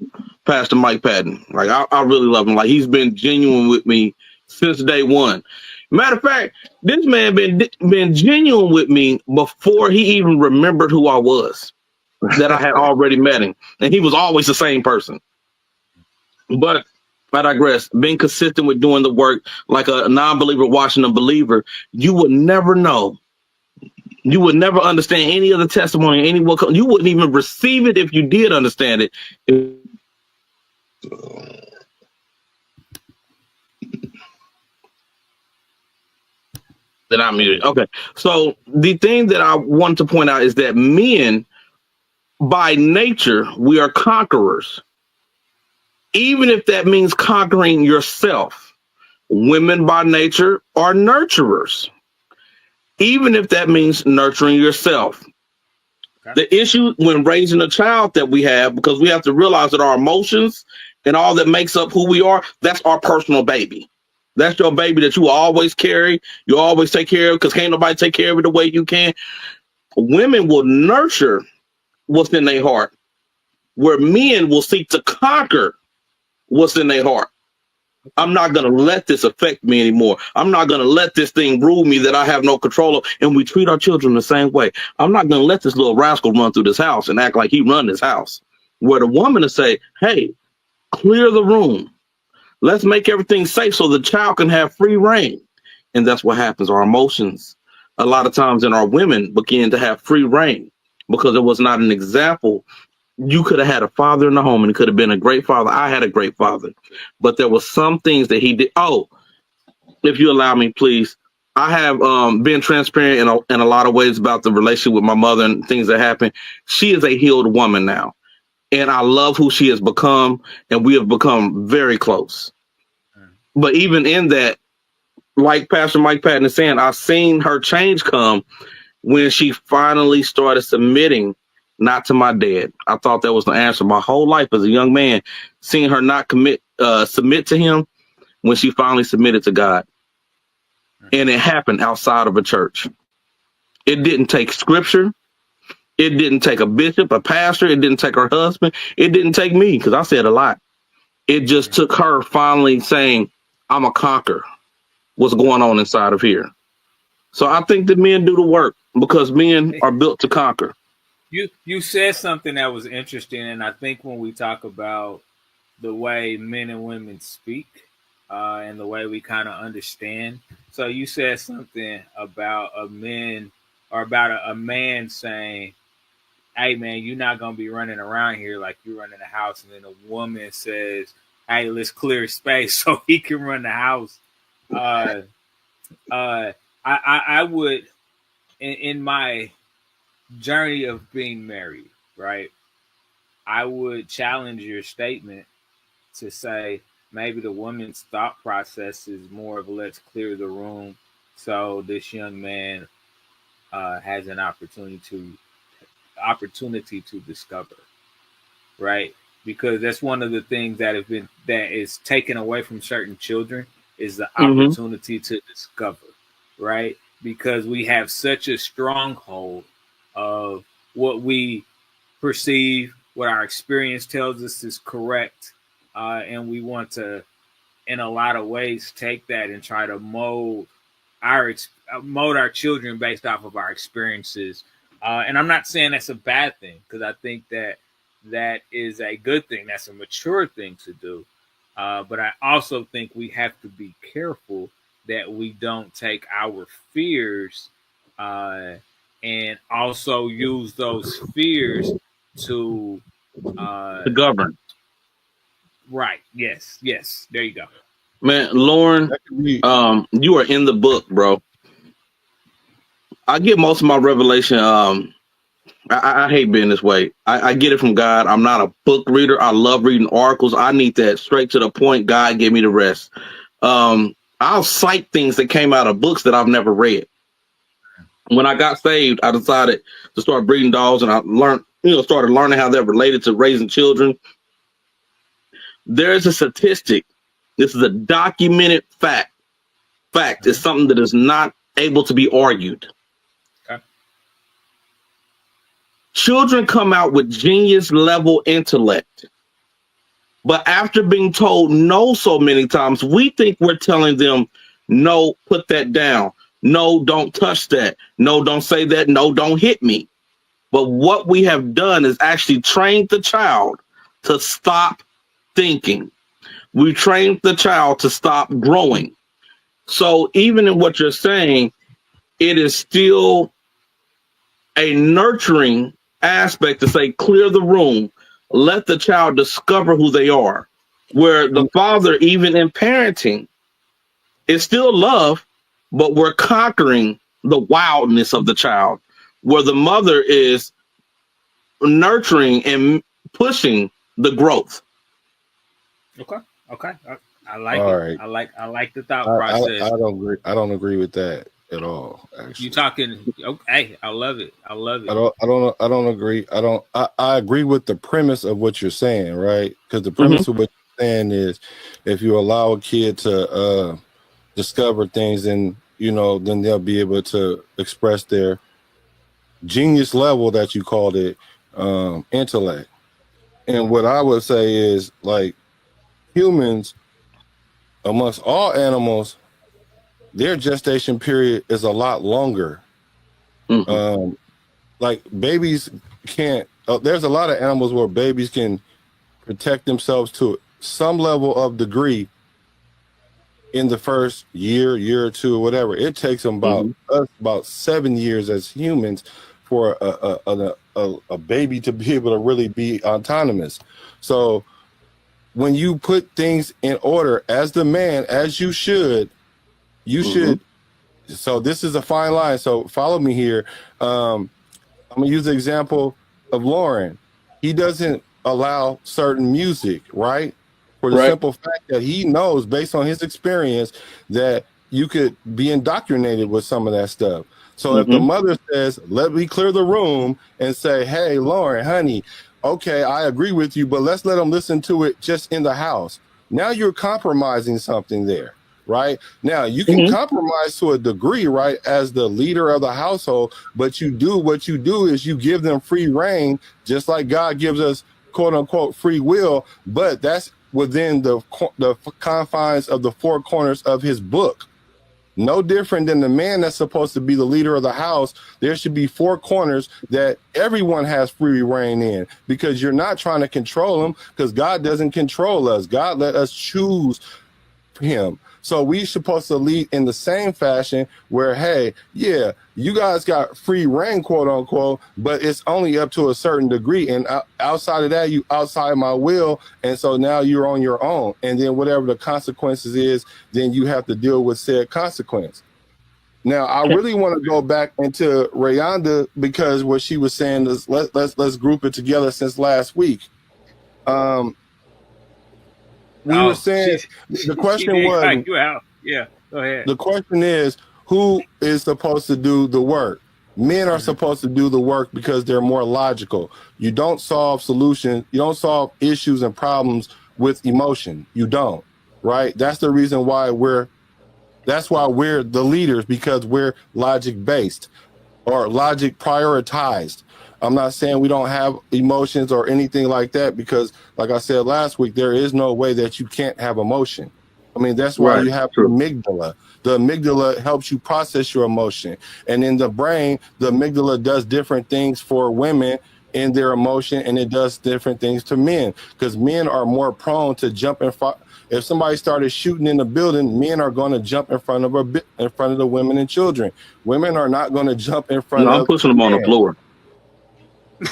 Pastor Mike Patton. Like I really love him. Like he's been genuine with me since day one. Matter of fact, this man been genuine with me before he even remembered who I was, that I had already met him. And he was always the same person. But I digress. Being consistent with doing the work, like a non-believer watching a believer, you would never know. You would never understand any of the testimony. You wouldn't even receive it if you did understand it. Then I'm muted. Okay. So the thing that I wanted to point out is that men, by nature, we are conquerors. Even if that means conquering yourself. Women by nature are nurturers. Even if that means nurturing yourself. Okay. The issue when raising a child that we have, because we have to realize that our emotions and all that makes up who we are, that's our personal baby. That's your baby that you always carry, you always take care of, because can't nobody take care of it the way you can. Women will nurture what's in their heart, where men will seek to conquer what's in their heart. I'm not going to let this affect me anymore. I'm not going to let this thing rule me that I have no control of. And we treat our children the same way. I'm not going to let this little rascal run through this house and act like he run this house. Where the woman will say, hey, clear the room. Let's make everything safe so the child can have free reign. And that's what happens. Our emotions, a lot of times in our women, begin to have free reign because it was not an example. You could have had a father in the home and it could have been a great father. I had a great father, but there were some things that he did. Oh, if you allow me, please. I have been transparent in a lot of ways about the relationship with my mother and things that happened. She is a healed woman now, and I love who she has become, and we have become very close. But even in that, like Pastor Mike Patton is saying, I've seen her change come when she finally started submitting, not to my dad. I thought that was the answer my whole life as a young man, seeing her not submit to him when she finally submitted to God. And it happened outside of a church. It didn't take scripture. It didn't take a bishop, a pastor. It didn't take her husband. It didn't take me, because I said a lot. It just took her finally saying, I'm a conqueror. What's going on inside of here? So I think that men do the work because men are built to conquer. You said something that was interesting, and I think when we talk about the way men and women speak and the way we kind of understand. So you said something about a man saying, hey, man, you're not going to be running around here like you run in the house. And then a woman says, hey, let's clear space so he can run the house. I would, in my journey of being married, right, I would challenge your statement to say maybe the woman's thought process is more of let's clear the room so this young man has an opportunity to discover, right? Because that's one of the things that is taken away from certain children is the opportunity to discover, right? Because we have such a stronghold of what we perceive, what our experience tells us is correct, and we want to, in a lot of ways, take that and try to mold our children based off of our experiences. And I'm not saying that's a bad thing, because I think that is a good thing. That's a mature thing to do. But I also think we have to be careful that we don't take our fears and also use those fears to govern. Right. Yes. There you go. Man, Lauren, you are in the book, bro. I get most of my revelation. I hate being this way. I get it from God. I'm not a book reader. I love reading articles. I need that straight to the point. God gave me the rest. I'll cite things that came out of books that I've never read. When I got saved, I decided to start breeding dogs, and I started learning how they're related to raising children. There's a statistic. This is a documented fact. Fact is something that is not able to be argued. Okay. Children come out with genius level intellect, but after being told no so many times, we think we're telling them, no, put that down. No, don't touch that. No, don't say that. No, don't hit me. But what we have done is actually trained the child to stop thinking. We trained the child to stop growing. So even in what you're saying, it is still a nurturing aspect to say, clear the room, let the child discover who they are. Where the father, even in parenting, is still love, but we're conquering the wildness of the child. Where the mother is nurturing and pushing the growth. Okay. I like All it. right. I like the thought process. I don't agree with that at all. Actually, You talking? Okay, I love it. I don't agree. I agree with the premise of what you're saying, right? Because the premise of what saying is, if you allow a kid to discover things, and then they'll be able to express their genius level that you called it, intellect. And what I would say is, like, humans, amongst all animals, their gestation period is a lot longer. Mhm. Like babies can't. There's a lot of animals where babies can protect themselves to some level of degree in the first year or two, or whatever. It takes them about 7 years as humans for a baby to be able to really be autonomous. So when you put things in order as the man, as you should. So this is a fine line. So follow me here. I'm gonna use the example of Lauren. He doesn't allow certain music, right? For the Right. simple fact that he knows, based on his experience, that you could be indoctrinated with some of that stuff. So if the mother says, let me clear the room and say, hey, Lauren, honey, okay, I agree with you, but let's let them listen to it just in the house. Now you're compromising something there, right? Now you can compromise to a degree, right, as the leader of the household, but what you do is you give them free reign, just like God gives us, quote unquote, free will, but that's within the confines of the four corners of his book. No different than the man that's supposed to be the leader of the house. There should be four corners that everyone has free reign in, because you're not trying to control them, because God doesn't control us. God let us choose him. So we supposed to lead in the same fashion where, hey, yeah, you guys got free reign, quote unquote, but it's only up to a certain degree. And outside of that, you outside my will. And so now you're on your own. And then whatever the consequences is, then you have to deal with said consequence. Now, I really want to go back into Rayonda, because what she was saying is let's group it together since last week. We were saying the question was, you out. Yeah, go ahead. the question is, who is supposed to do the work? Men are supposed to do the work because they're more logical. You don't solve solutions, you don't solve issues and problems with emotion. You don't, right? That's the reason why we're the leaders, because we're logic based or logic prioritized. I'm not saying we don't have emotions or anything like that, because like I said last week, there is no way that you can't have emotion. I mean, that's why you have the amygdala. The amygdala helps you process your emotion. And in the brain, the amygdala does different things for women in their emotion, and it does different things to men, because men are more prone to jump in front. If somebody started shooting in the building, men are going to jump in front of the women and children. Women are not going to jump in front of. I'm pushing them on the floor.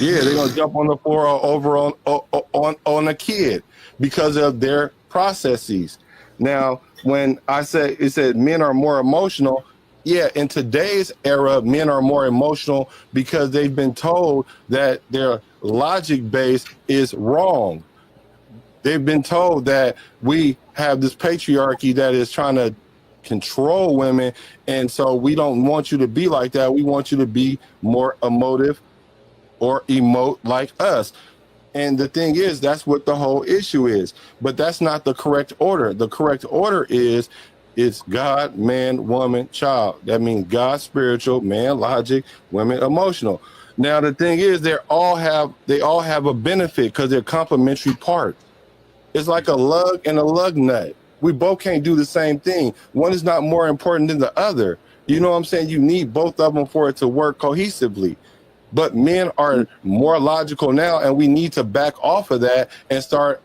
Yeah, they're gonna jump on the floor or over on a kid because of their processes. Now, when I say it said men are more emotional, yeah, in today's era, men are more emotional because they've been told that their logic base is wrong. They've been told that we have this patriarchy that is trying to control women, and so we don't want you to be like that. We want you to be more emotive or emote like us. And the thing is, that's what the whole issue is. But that's not the correct order. The correct order is it's God, man, woman, child. That means God spiritual, man logic, women emotional. Now the thing is, they all have a benefit because they're complementary parts. It's like a lug and a lug nut. We both can't do the same thing. One is not more important than the other. You know what I'm saying? You need both of them for it to work cohesively. But men are more logical now, and we need to back off of that and start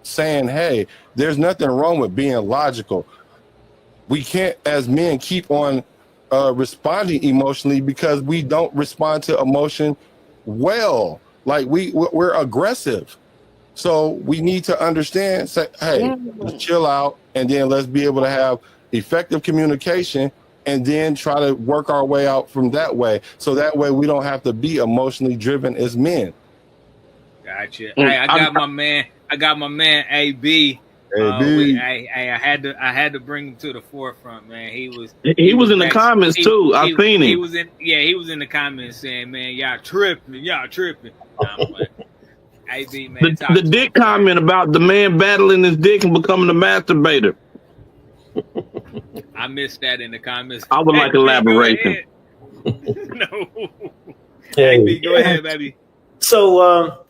saying, hey, there's nothing wrong with being logical. We can't, as men, keep on responding emotionally because we don't respond to emotion well. Like we're aggressive. So we need to understand, say, hey, let's chill out, and then let's be able to have effective communication, and then try to work our way out from that way. So that way we don't have to be emotionally driven as men. Gotcha. Hey, I got my man AB. I had to bring him to the forefront, man. He was in the comments too. I've seen him. He was in the comments saying, man, y'all tripping. I'm like, AB, man, The dick comment about the man battling his dick and becoming a masturbator. I missed that in the comments. I would like elaboration. No. Hey. AB, go ahead, baby. So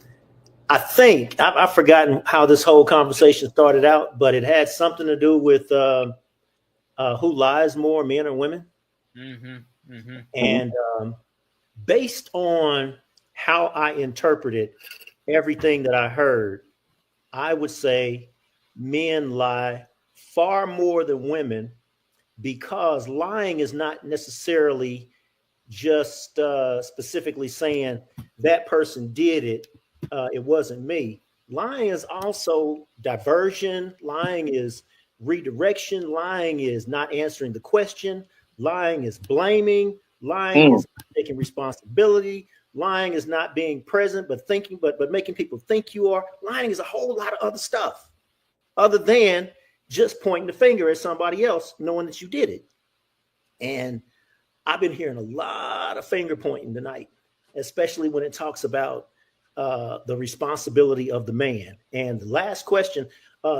I think I've forgotten how this whole conversation started out, but it had something to do with who lies more, men or women. Mm-hmm, mm-hmm. And based on how I interpreted everything that I heard, I would say men lie far more than women, because lying is not necessarily just specifically saying that person did it. It wasn't me. Lying is also diversion. Lying is redirection. Lying is not answering the question. Lying is blaming. Lying is not taking responsibility. Lying is not being present, but thinking, but making people think you are. Lying is a whole lot of other stuff other than just pointing the finger at somebody else, knowing that you did it. And I've been hearing a lot of finger pointing tonight, especially when it talks about the responsibility of the man. And the last question,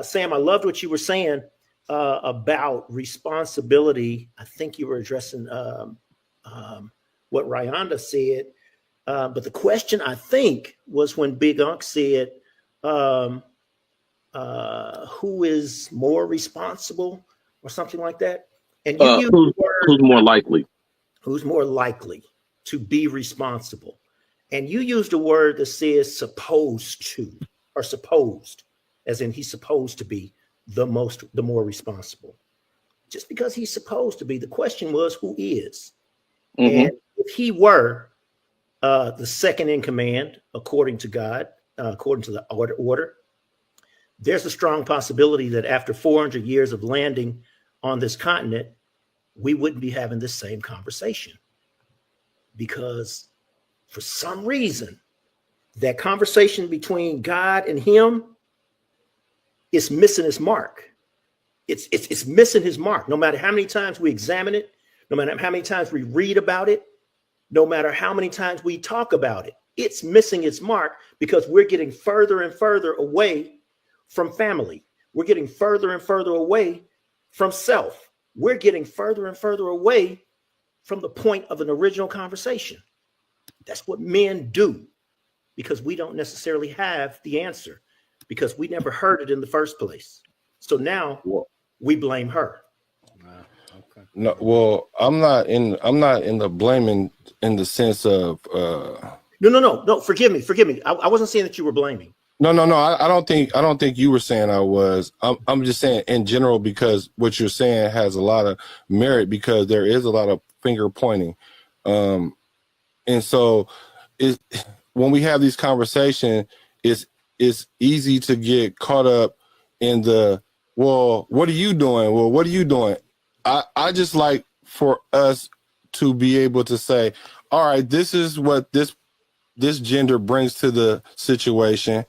Sam, I loved what you were saying about responsibility. I think you were addressing what Ryanda said. But the question, I think, was when Big Unc said, who is more responsible or something like that? And you used the word, who's more likely? Who's more likely to be responsible? And you used a word that says supposed to, or supposed, as in he's supposed to be the more responsible. Just because he's supposed to be, the question was, who is? Mm-hmm. And if he were the second in command, according to God, according to the order, there's a strong possibility that after 400 years of landing on this continent, we wouldn't be having this same conversation, because for some reason, that conversation between God and him is missing its mark. It's missing his mark. No matter how many times we examine it, no matter how many times we read about it, no matter how many times we talk about it, it's missing its mark, because we're getting further and further away from family. We're getting further and further away from self. We're getting further and further away from the point of an original conversation. That's what men do, because we don't necessarily have the answer, because we never heard it in the first place. So now we blame her. Okay. No, well, I'm not in the blaming in the sense of No. Forgive me. I wasn't saying that you were blaming. No. I don't think you were saying I was. I'm just saying in general, because what you're saying has a lot of merit, because there is a lot of finger pointing, and so when we have these conversations, it's easy to get caught up in the, well, what are you doing? Well, what are you doing? I just like for us to be able to say, all right, this is what this gender brings to the situation,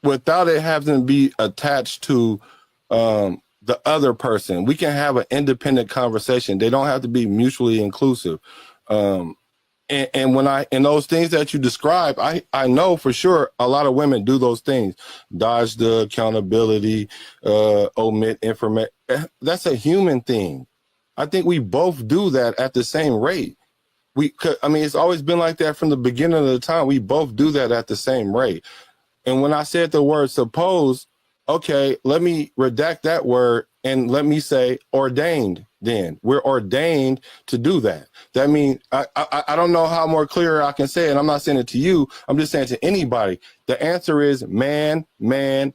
without it having to be attached to the other person. We can have an independent conversation. They don't have to be mutually inclusive. And when in those things that you describe, I know for sure a lot of women do those things, dodge the accountability, omit information. That's a human thing. I think we both do that at the same rate. It's always been like that from the beginning of the time. We both do that at the same rate. And when I said the word suppose, okay, let me redact that word and let me say ordained. Then we're ordained to do that. That means I don't know how more clearer I can say it. I'm not saying it to you. I'm just saying to anybody. The answer is man. Man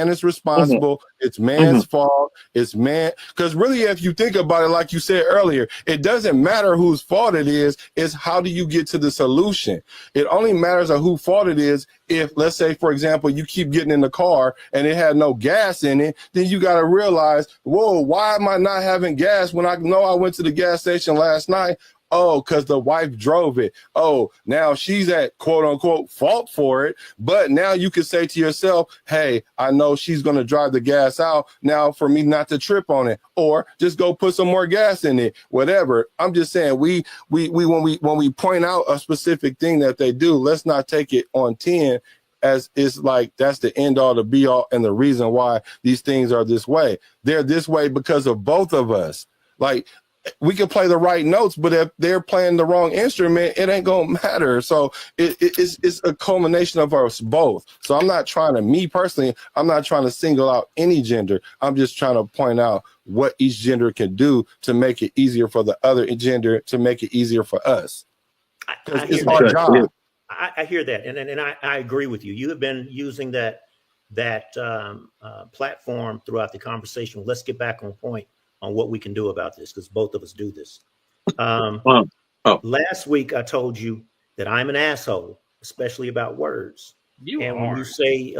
is responsible. Mm-hmm. It's man's fault. It's man. Because really, if you think about it, like you said earlier, it doesn't matter whose fault it is. It's how do you get to the solution? It only matters on whose fault it is. If, let's say, for example, you keep getting in the car and it had no gas in it, then you got to realize, whoa, why am I not having gas when I know I went to the gas station last night? Oh, because the wife drove it. Oh, now she's at quote unquote fault for it. But now you can say to yourself, hey, I know she's going to drive the gas out now for me not to trip on it, or just go put some more gas in it, whatever. I'm just saying we when we point out a specific thing that they do, let's not take it on 10 as it's like that's the end all, the be all, and the reason why these things are this way. They're this way because of both of us. Like, we can play the right notes, but if they're playing the wrong instrument, it ain't gonna matter. So it's a culmination of us both. So I'm not trying to, me personally, I'm not trying to single out any gender. I'm just trying to point out what each gender can do to make it easier for the other gender, to make it easier for us. It's our job. I hear that, and I agree with you. You have been using that platform throughout the conversation. Let's get back on point on what we can do about this, because both of us do this. Last week I told you that I'm an asshole, especially about words. When you say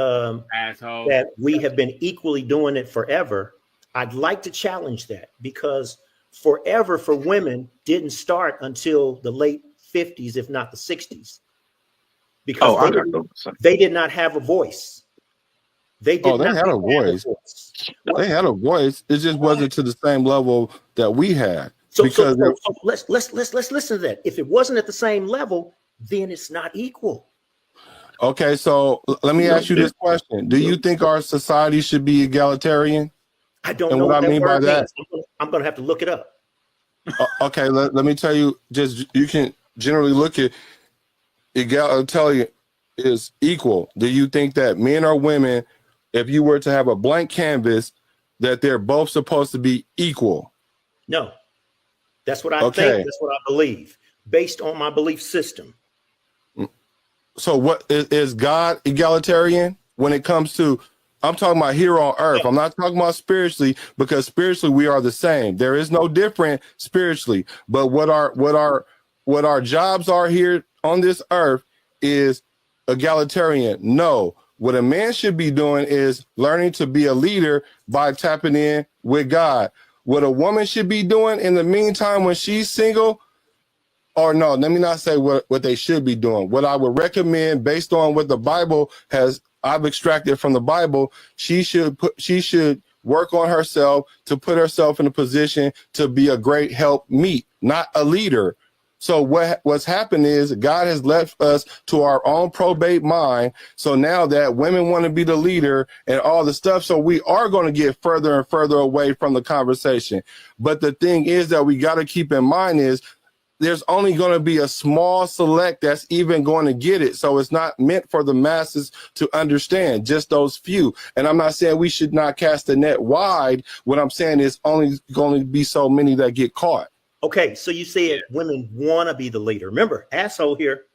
asshole, that we have been equally doing it forever, I'd like to challenge that, because forever for women didn't start until the late 50s, if not the 60s. Because they did not have a voice. They had a voice. They had a voice. It just wasn't to the same level that we had. So let's listen to that. If it wasn't at the same level, then it's not equal. Okay, so let me ask you this question: do you think our society should be egalitarian? I don't know what I mean by that. I'm going to have to look it up. Okay, let me tell you. Just you can generally look at egalitarian is equal. Do you think that men or women, if you were to have a blank canvas, that they're both supposed to be equal? No, that's what I think. That's what I believe, based on my belief system. So what is God egalitarian when it comes to, I'm talking about here on earth. I'm not talking about spiritually, because spiritually we are the same. There is no different spiritually, but what our jobs are here on this earth is egalitarian. No, what a man should be doing is learning to be a leader by tapping in with God. What a woman should be doing in the meantime when she's single, or no, let me not say what they should be doing. What I would recommend, based on what the Bible I've extracted from the Bible, she should work on herself to put herself in a position to be a great helpmeet, not a leader. So what's happened is God has left us to our own probate mind. So now that women want to be the leader and all the stuff, so we are going to get further and further away from the conversation. But the thing is that we got to keep in mind is there's only going to be a small select that's even going to get it. So it's not meant for the masses to understand, just those few. And I'm not saying we should not cast the net wide. What I'm saying is only going to be so many that get caught. Okay, so you said women want to be the leader. Remember, asshole here.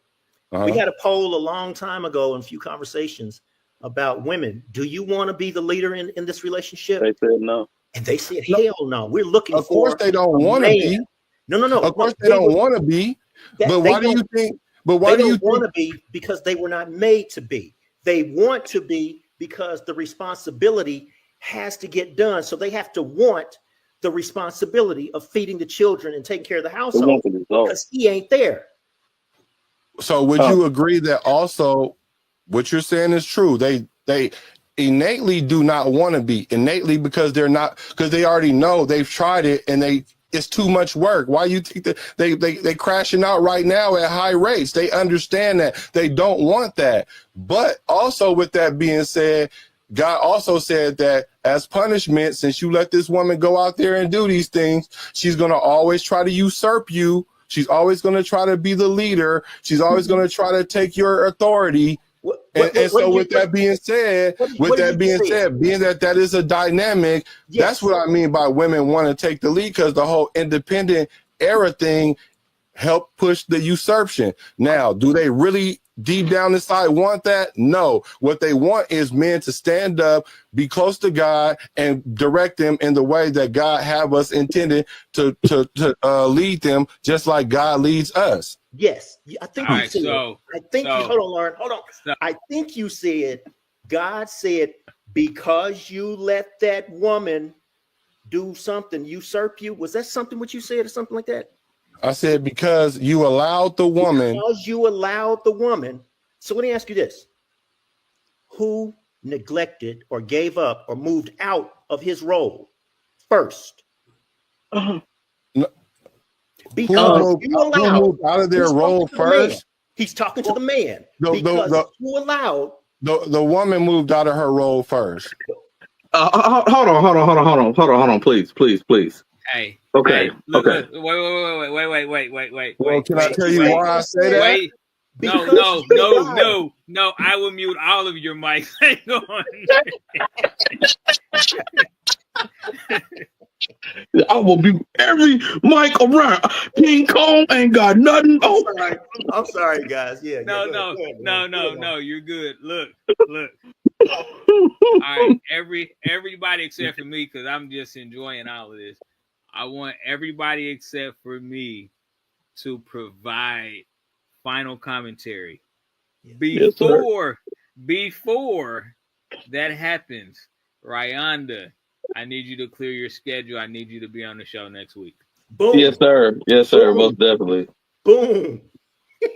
We had a poll a long time ago in a few conversations about women. Do you want to be the leader in this relationship? They said no. And they said, hell no. We're looking for. Of course they don't want to be. No. Of course they don't want to be. But why do you think? But why do you want to be? Because they were not made to be. They want to be because the responsibility has to get done. So they have to want the responsibility of feeding the children and taking care of the household because he ain't there. So would you agree that also what you're saying is true? They innately do not want to be innately because they already know they've tried it and it's too much work. Why you think that they crashing out right now at high rates? They understand that they don't want that. But also with that being said, God also said that as punishment, since you let this woman go out there and do these things, she's going to always try to usurp you. She's always going to try to be the leader. She's always going to try to take your authority. So with that being said, being that is a dynamic, that's what I mean by women want to take the lead, because the whole independent era thing helped push the usurpation. Now, do they really deep down inside want that? No. What they want is men to stand up, be close to God, and direct them in the way that God have us intended to lead them, just like God leads us. Yes, I think you said. Hold on, Lauren. Hold on. I think you said God said because you let that woman do something, usurp you. Was that something what you said or something like that? I said because you allowed the woman. Because you allowed the woman. So let me ask you this. Who neglected or gave up or moved out of his role first? Uh, Because Who you allowed. moved out of their He's role talking to the man. first? He's talking to the man. The- the- Because the- you allowed. The woman moved out of her role first. hold on, please. Hey. Okay, Hey, look, okay. look, wait. Well, can I tell you wait, why I say that? Wait. Because No. I will mute all of your mics. Hang on. I will be every mic around. King Kong ain't got nothing. Oh, I'm sorry, guys. Yeah. No. You're good. Look. All right, everybody except for me, because I'm just enjoying all of this. I want everybody except for me to provide final commentary before that happens. Ryanda, I need you to clear your schedule. I need you to be on the show next week. Boom. yes, sir. Boom. Most definitely. Boom.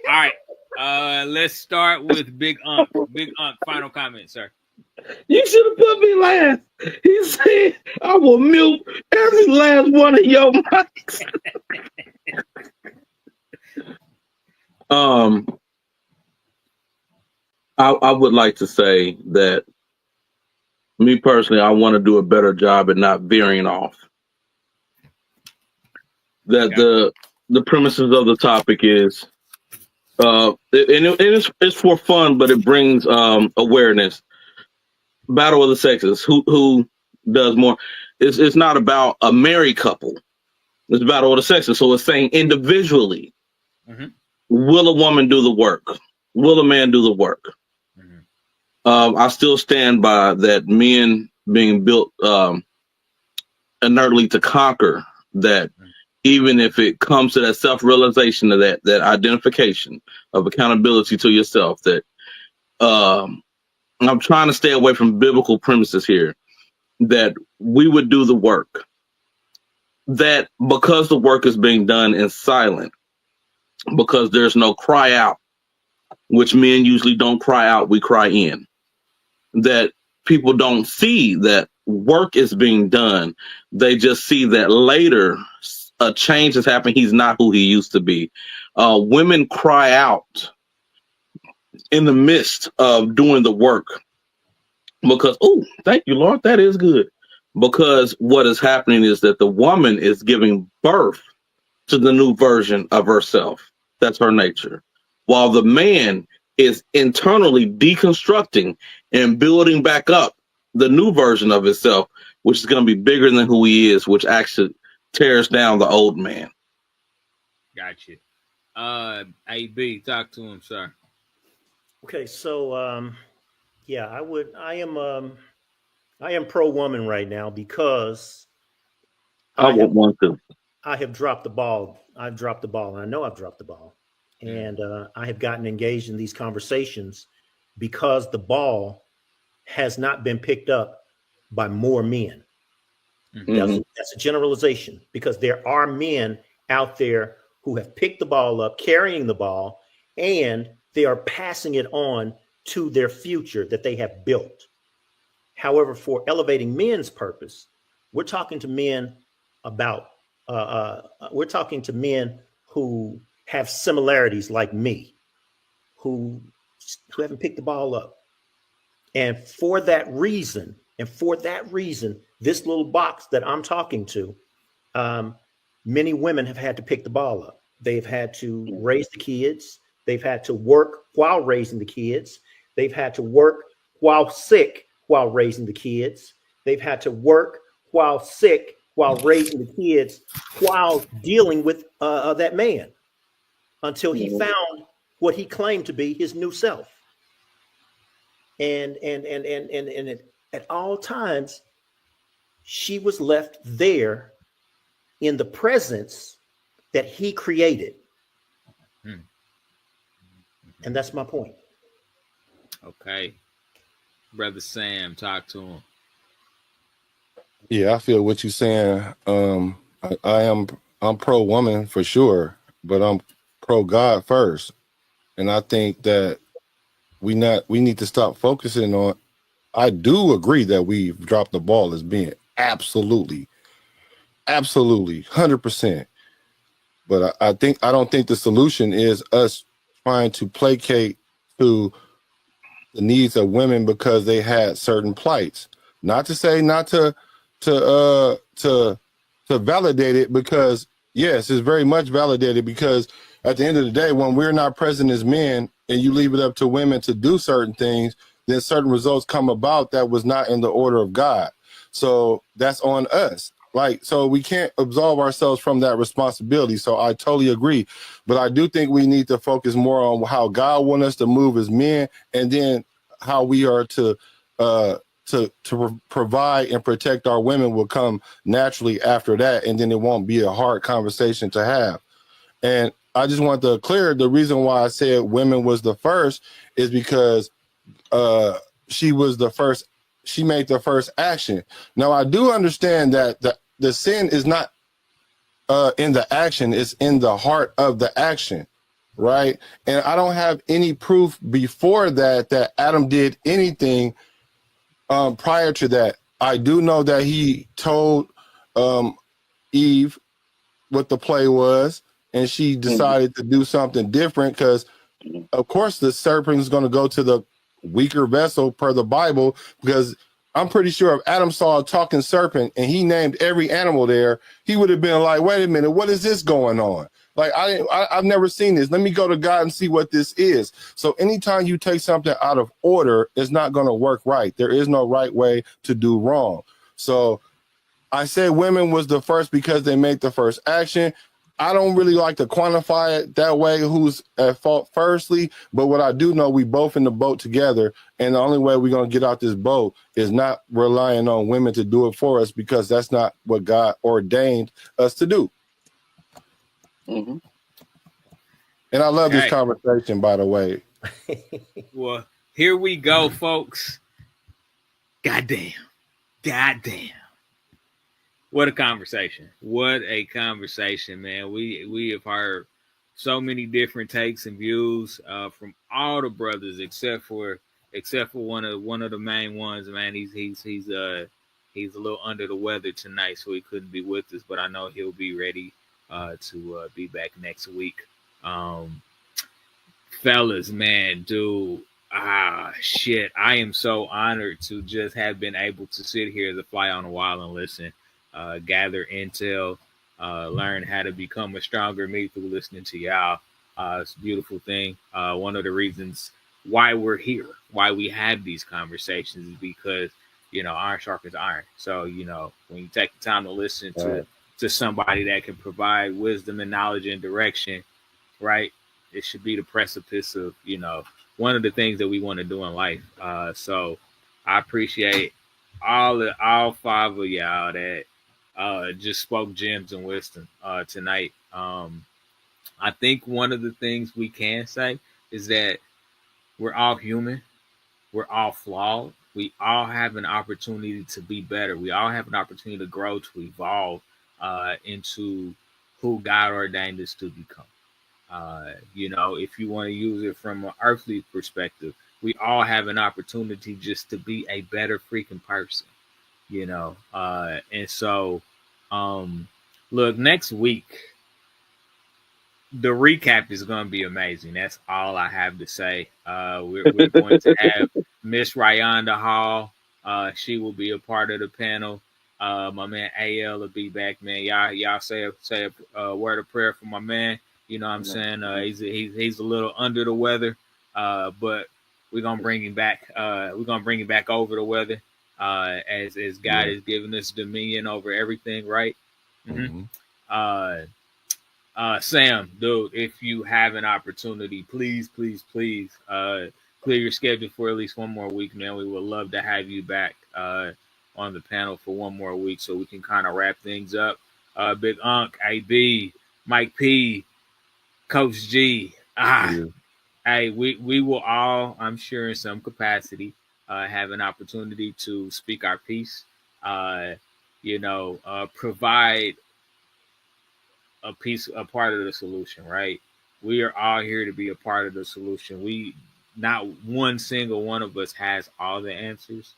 All right. Let's start with Big Unc. Big Unc, final comment, sir. You should have put me last. He said, I will mute every last one of your mics. I would like to say that me personally, I want to do a better job at not veering off. That the premises of the topic is, it's for fun, but it brings awareness. Battle of the sexes. Who does more? It's not about a married couple. It's battle of the sexes. So it's saying individually, will a woman do the work? Will a man do the work? I still stand by that men being built inertly to conquer, that even if it comes to that self-realization of that identification of accountability to yourself, that I'm trying to stay away from biblical premises here, that we would do the work, that because the work is being done in silent, because there's no cry out, which men usually don't cry out, we cry in, that people don't see that work is being done. They just see that later a change has happened. He's not who he used to be. Women cry out in the midst of doing the work because, oh, thank you, Lord, that is good. Because what is happening is that the woman is giving birth to the new version of herself. That's her nature. While the man is internally deconstructing and building back up the new version of himself, which is going to be bigger than who he is, which actually tears down the old man. Gotcha. AB, talk to him, sir. Okay, so yeah, I am pro woman right now because I would want to. I have dropped the ball. I've dropped the ball. And I know I've dropped the ball. And I have gotten engaged in these conversations because the ball has not been picked up by more men. That's a generalization, because there are men out there who have picked the ball up, carrying the ball, and they are passing it on to their future that they have built. However, for elevating men's purpose, we're talking to men about, we're talking to men who have similarities like me, who haven't picked the ball up. And for that reason, this little box that I'm talking to, many women have had to pick the ball up. They've had to raise the kids. They've had to work while raising the kids. They've had to work while sick while raising the kids. They've had to work while sick while raising the kids, while dealing with that man, until he found what he claimed to be his new self. And at all times, she was left there in the presence that he created. And that's my point. Okay. Brother Sam, talk to him. Yeah, I feel what you're saying. I am I'm pro woman for sure, but I'm pro God first. And I think that we need to stop focusing on. I do agree that we've dropped the ball as being absolutely 100%. But I don't think the solution is us trying to placate to the needs of women because they had certain plights. Not to say not to validate it, because yes, it's very much validated, because at the end of the day, when we're not present as men and you leave it up to women to do certain things, then certain results come about that was not in the order of God. So that's on us. Like, so we can't absolve ourselves from that responsibility. So I totally agree. But I do think we need to focus more on how God wants us to move as men, and then how we are to provide and protect our women will come naturally after that, and then it won't be a hard conversation to have. And I just want to clear the reason why I said women was the first is because she was the first. She made the first action. Now I do understand that the sin is not in the action; it's in the heart of the action, right? And I don't have any proof before that Adam did anything prior to that. I do know that he told Eve what the play was, and she decided to do something different because, of course, the serpent is going to go to the weaker vessel per the Bible, because I'm pretty sure if Adam saw a talking serpent and he named every animal there, he would have been like, wait a minute, what is this going on? Like, I've never seen this. Let me go to God and see what this is. So anytime you take something out of order, it's not going to work right. There is no right way to do wrong. So I said women was the first because they made the first action. I don't really like to quantify it that way, who's at fault firstly, but what I do know, we both in the boat together, and the only way we're going to get out this boat is not relying on women to do it for us, because that's not what God ordained us to do. Mm-hmm. And I love this conversation, by the way. Well, here we go, folks. Goddamn. What a conversation. What a conversation, man. We have heard so many different takes and views from all the brothers except for one of the main ones, man. He's a little under the weather tonight, so he couldn't be with us, but I know he'll be ready to be back next week. Fellas, man, dude, shit. I am so honored to just have been able to sit here as a fly on the wall and listen. Gather intel, learn how to become a stronger me through listening to y'all. It's a beautiful thing. One of the reasons why we're here, why we have these conversations, is because, iron sharpens iron. So, when you take the time to listen to somebody that can provide wisdom and knowledge and direction, right? It should be the precipice of, one of the things that we want to do in life. So I appreciate all five of y'all that just spoke gems and wisdom tonight. I think one of the things we can say is that we're all human. We're all flawed. We all have an opportunity to be better. We all have an opportunity to grow, to evolve into who God ordained us to become. If you want to use it from an earthly perspective, we all have an opportunity just to be a better freaking person, and so look, next week the recap is going to be amazing. That's all I have to say. We're going to have Miss Ryanda Hall. She will be a part of the panel. My man AL will be back, man. Y'all say a word of prayer for my man. You know what I'm saying? He's a little under the weather, but we're gonna bring him back. We're gonna bring him back over the weather, as God has given us dominion over everything, right? Mm-hmm. Sam, dude, if you have an opportunity, please clear your schedule for at least one more week, man. We would love to have you back on the panel for one more week so we can kind of wrap things up. Big Unc, AB, Mike P, Coach G. Hey, we will all, I'm sure in some capacity, have an opportunity to speak our piece, provide a part of the solution, right? We are all here to be a part of the solution. Not one single one of us has all the answers,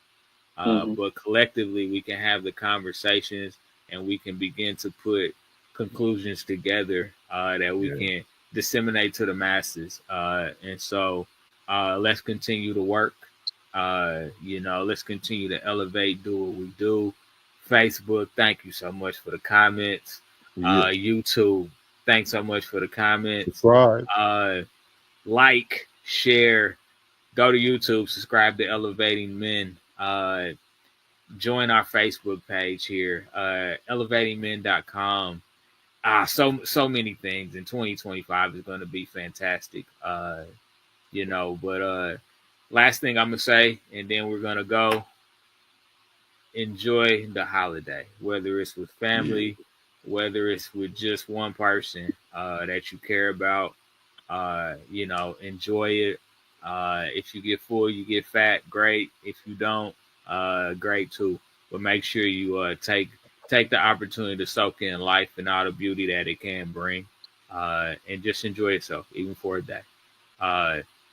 but collectively we can have the conversations and we can begin to put conclusions together that we can disseminate to the masses. And so let's continue to work. Let's continue to elevate, do what we do. Facebook, thank you so much for the comments. YouTube, thanks so much for the comments. Like, share, go to YouTube, subscribe to Elevating Men. Join our Facebook page here, elevatingmen.com. So many things in 2025 is going to be fantastic. But last thing I'm gonna say, and then we're gonna go. Enjoy the holiday, whether it's with family, whether it's with just one person that you care about. Enjoy it. If you get full, you get fat, great. If you don't, great too. But make sure you take the opportunity to soak in life and all the beauty that it can bring, and just enjoy yourself, even for a day.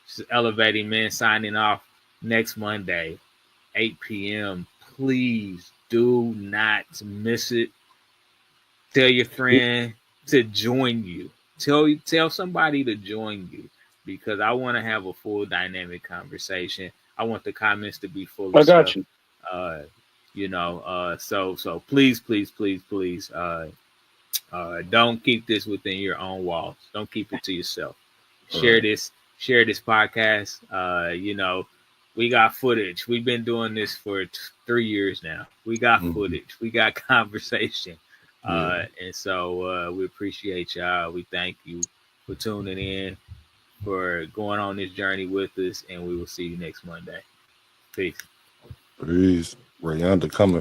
This is Elevating Men signing off next Monday, 8 p.m. Please do not miss it. Tell your friend to join you. Tell somebody to join you, because I want to have a full dynamic conversation. I want the comments to be full of stuff. So please, don't keep this within your own walls. Don't keep it to yourself. Share this podcast. We got footage. We've been doing this for 3 years now. We got footage. We got conversation. And so we appreciate y'all. We thank you for tuning in, for going on this journey with us, and we will see you next Monday. Peace. Rayonda coming.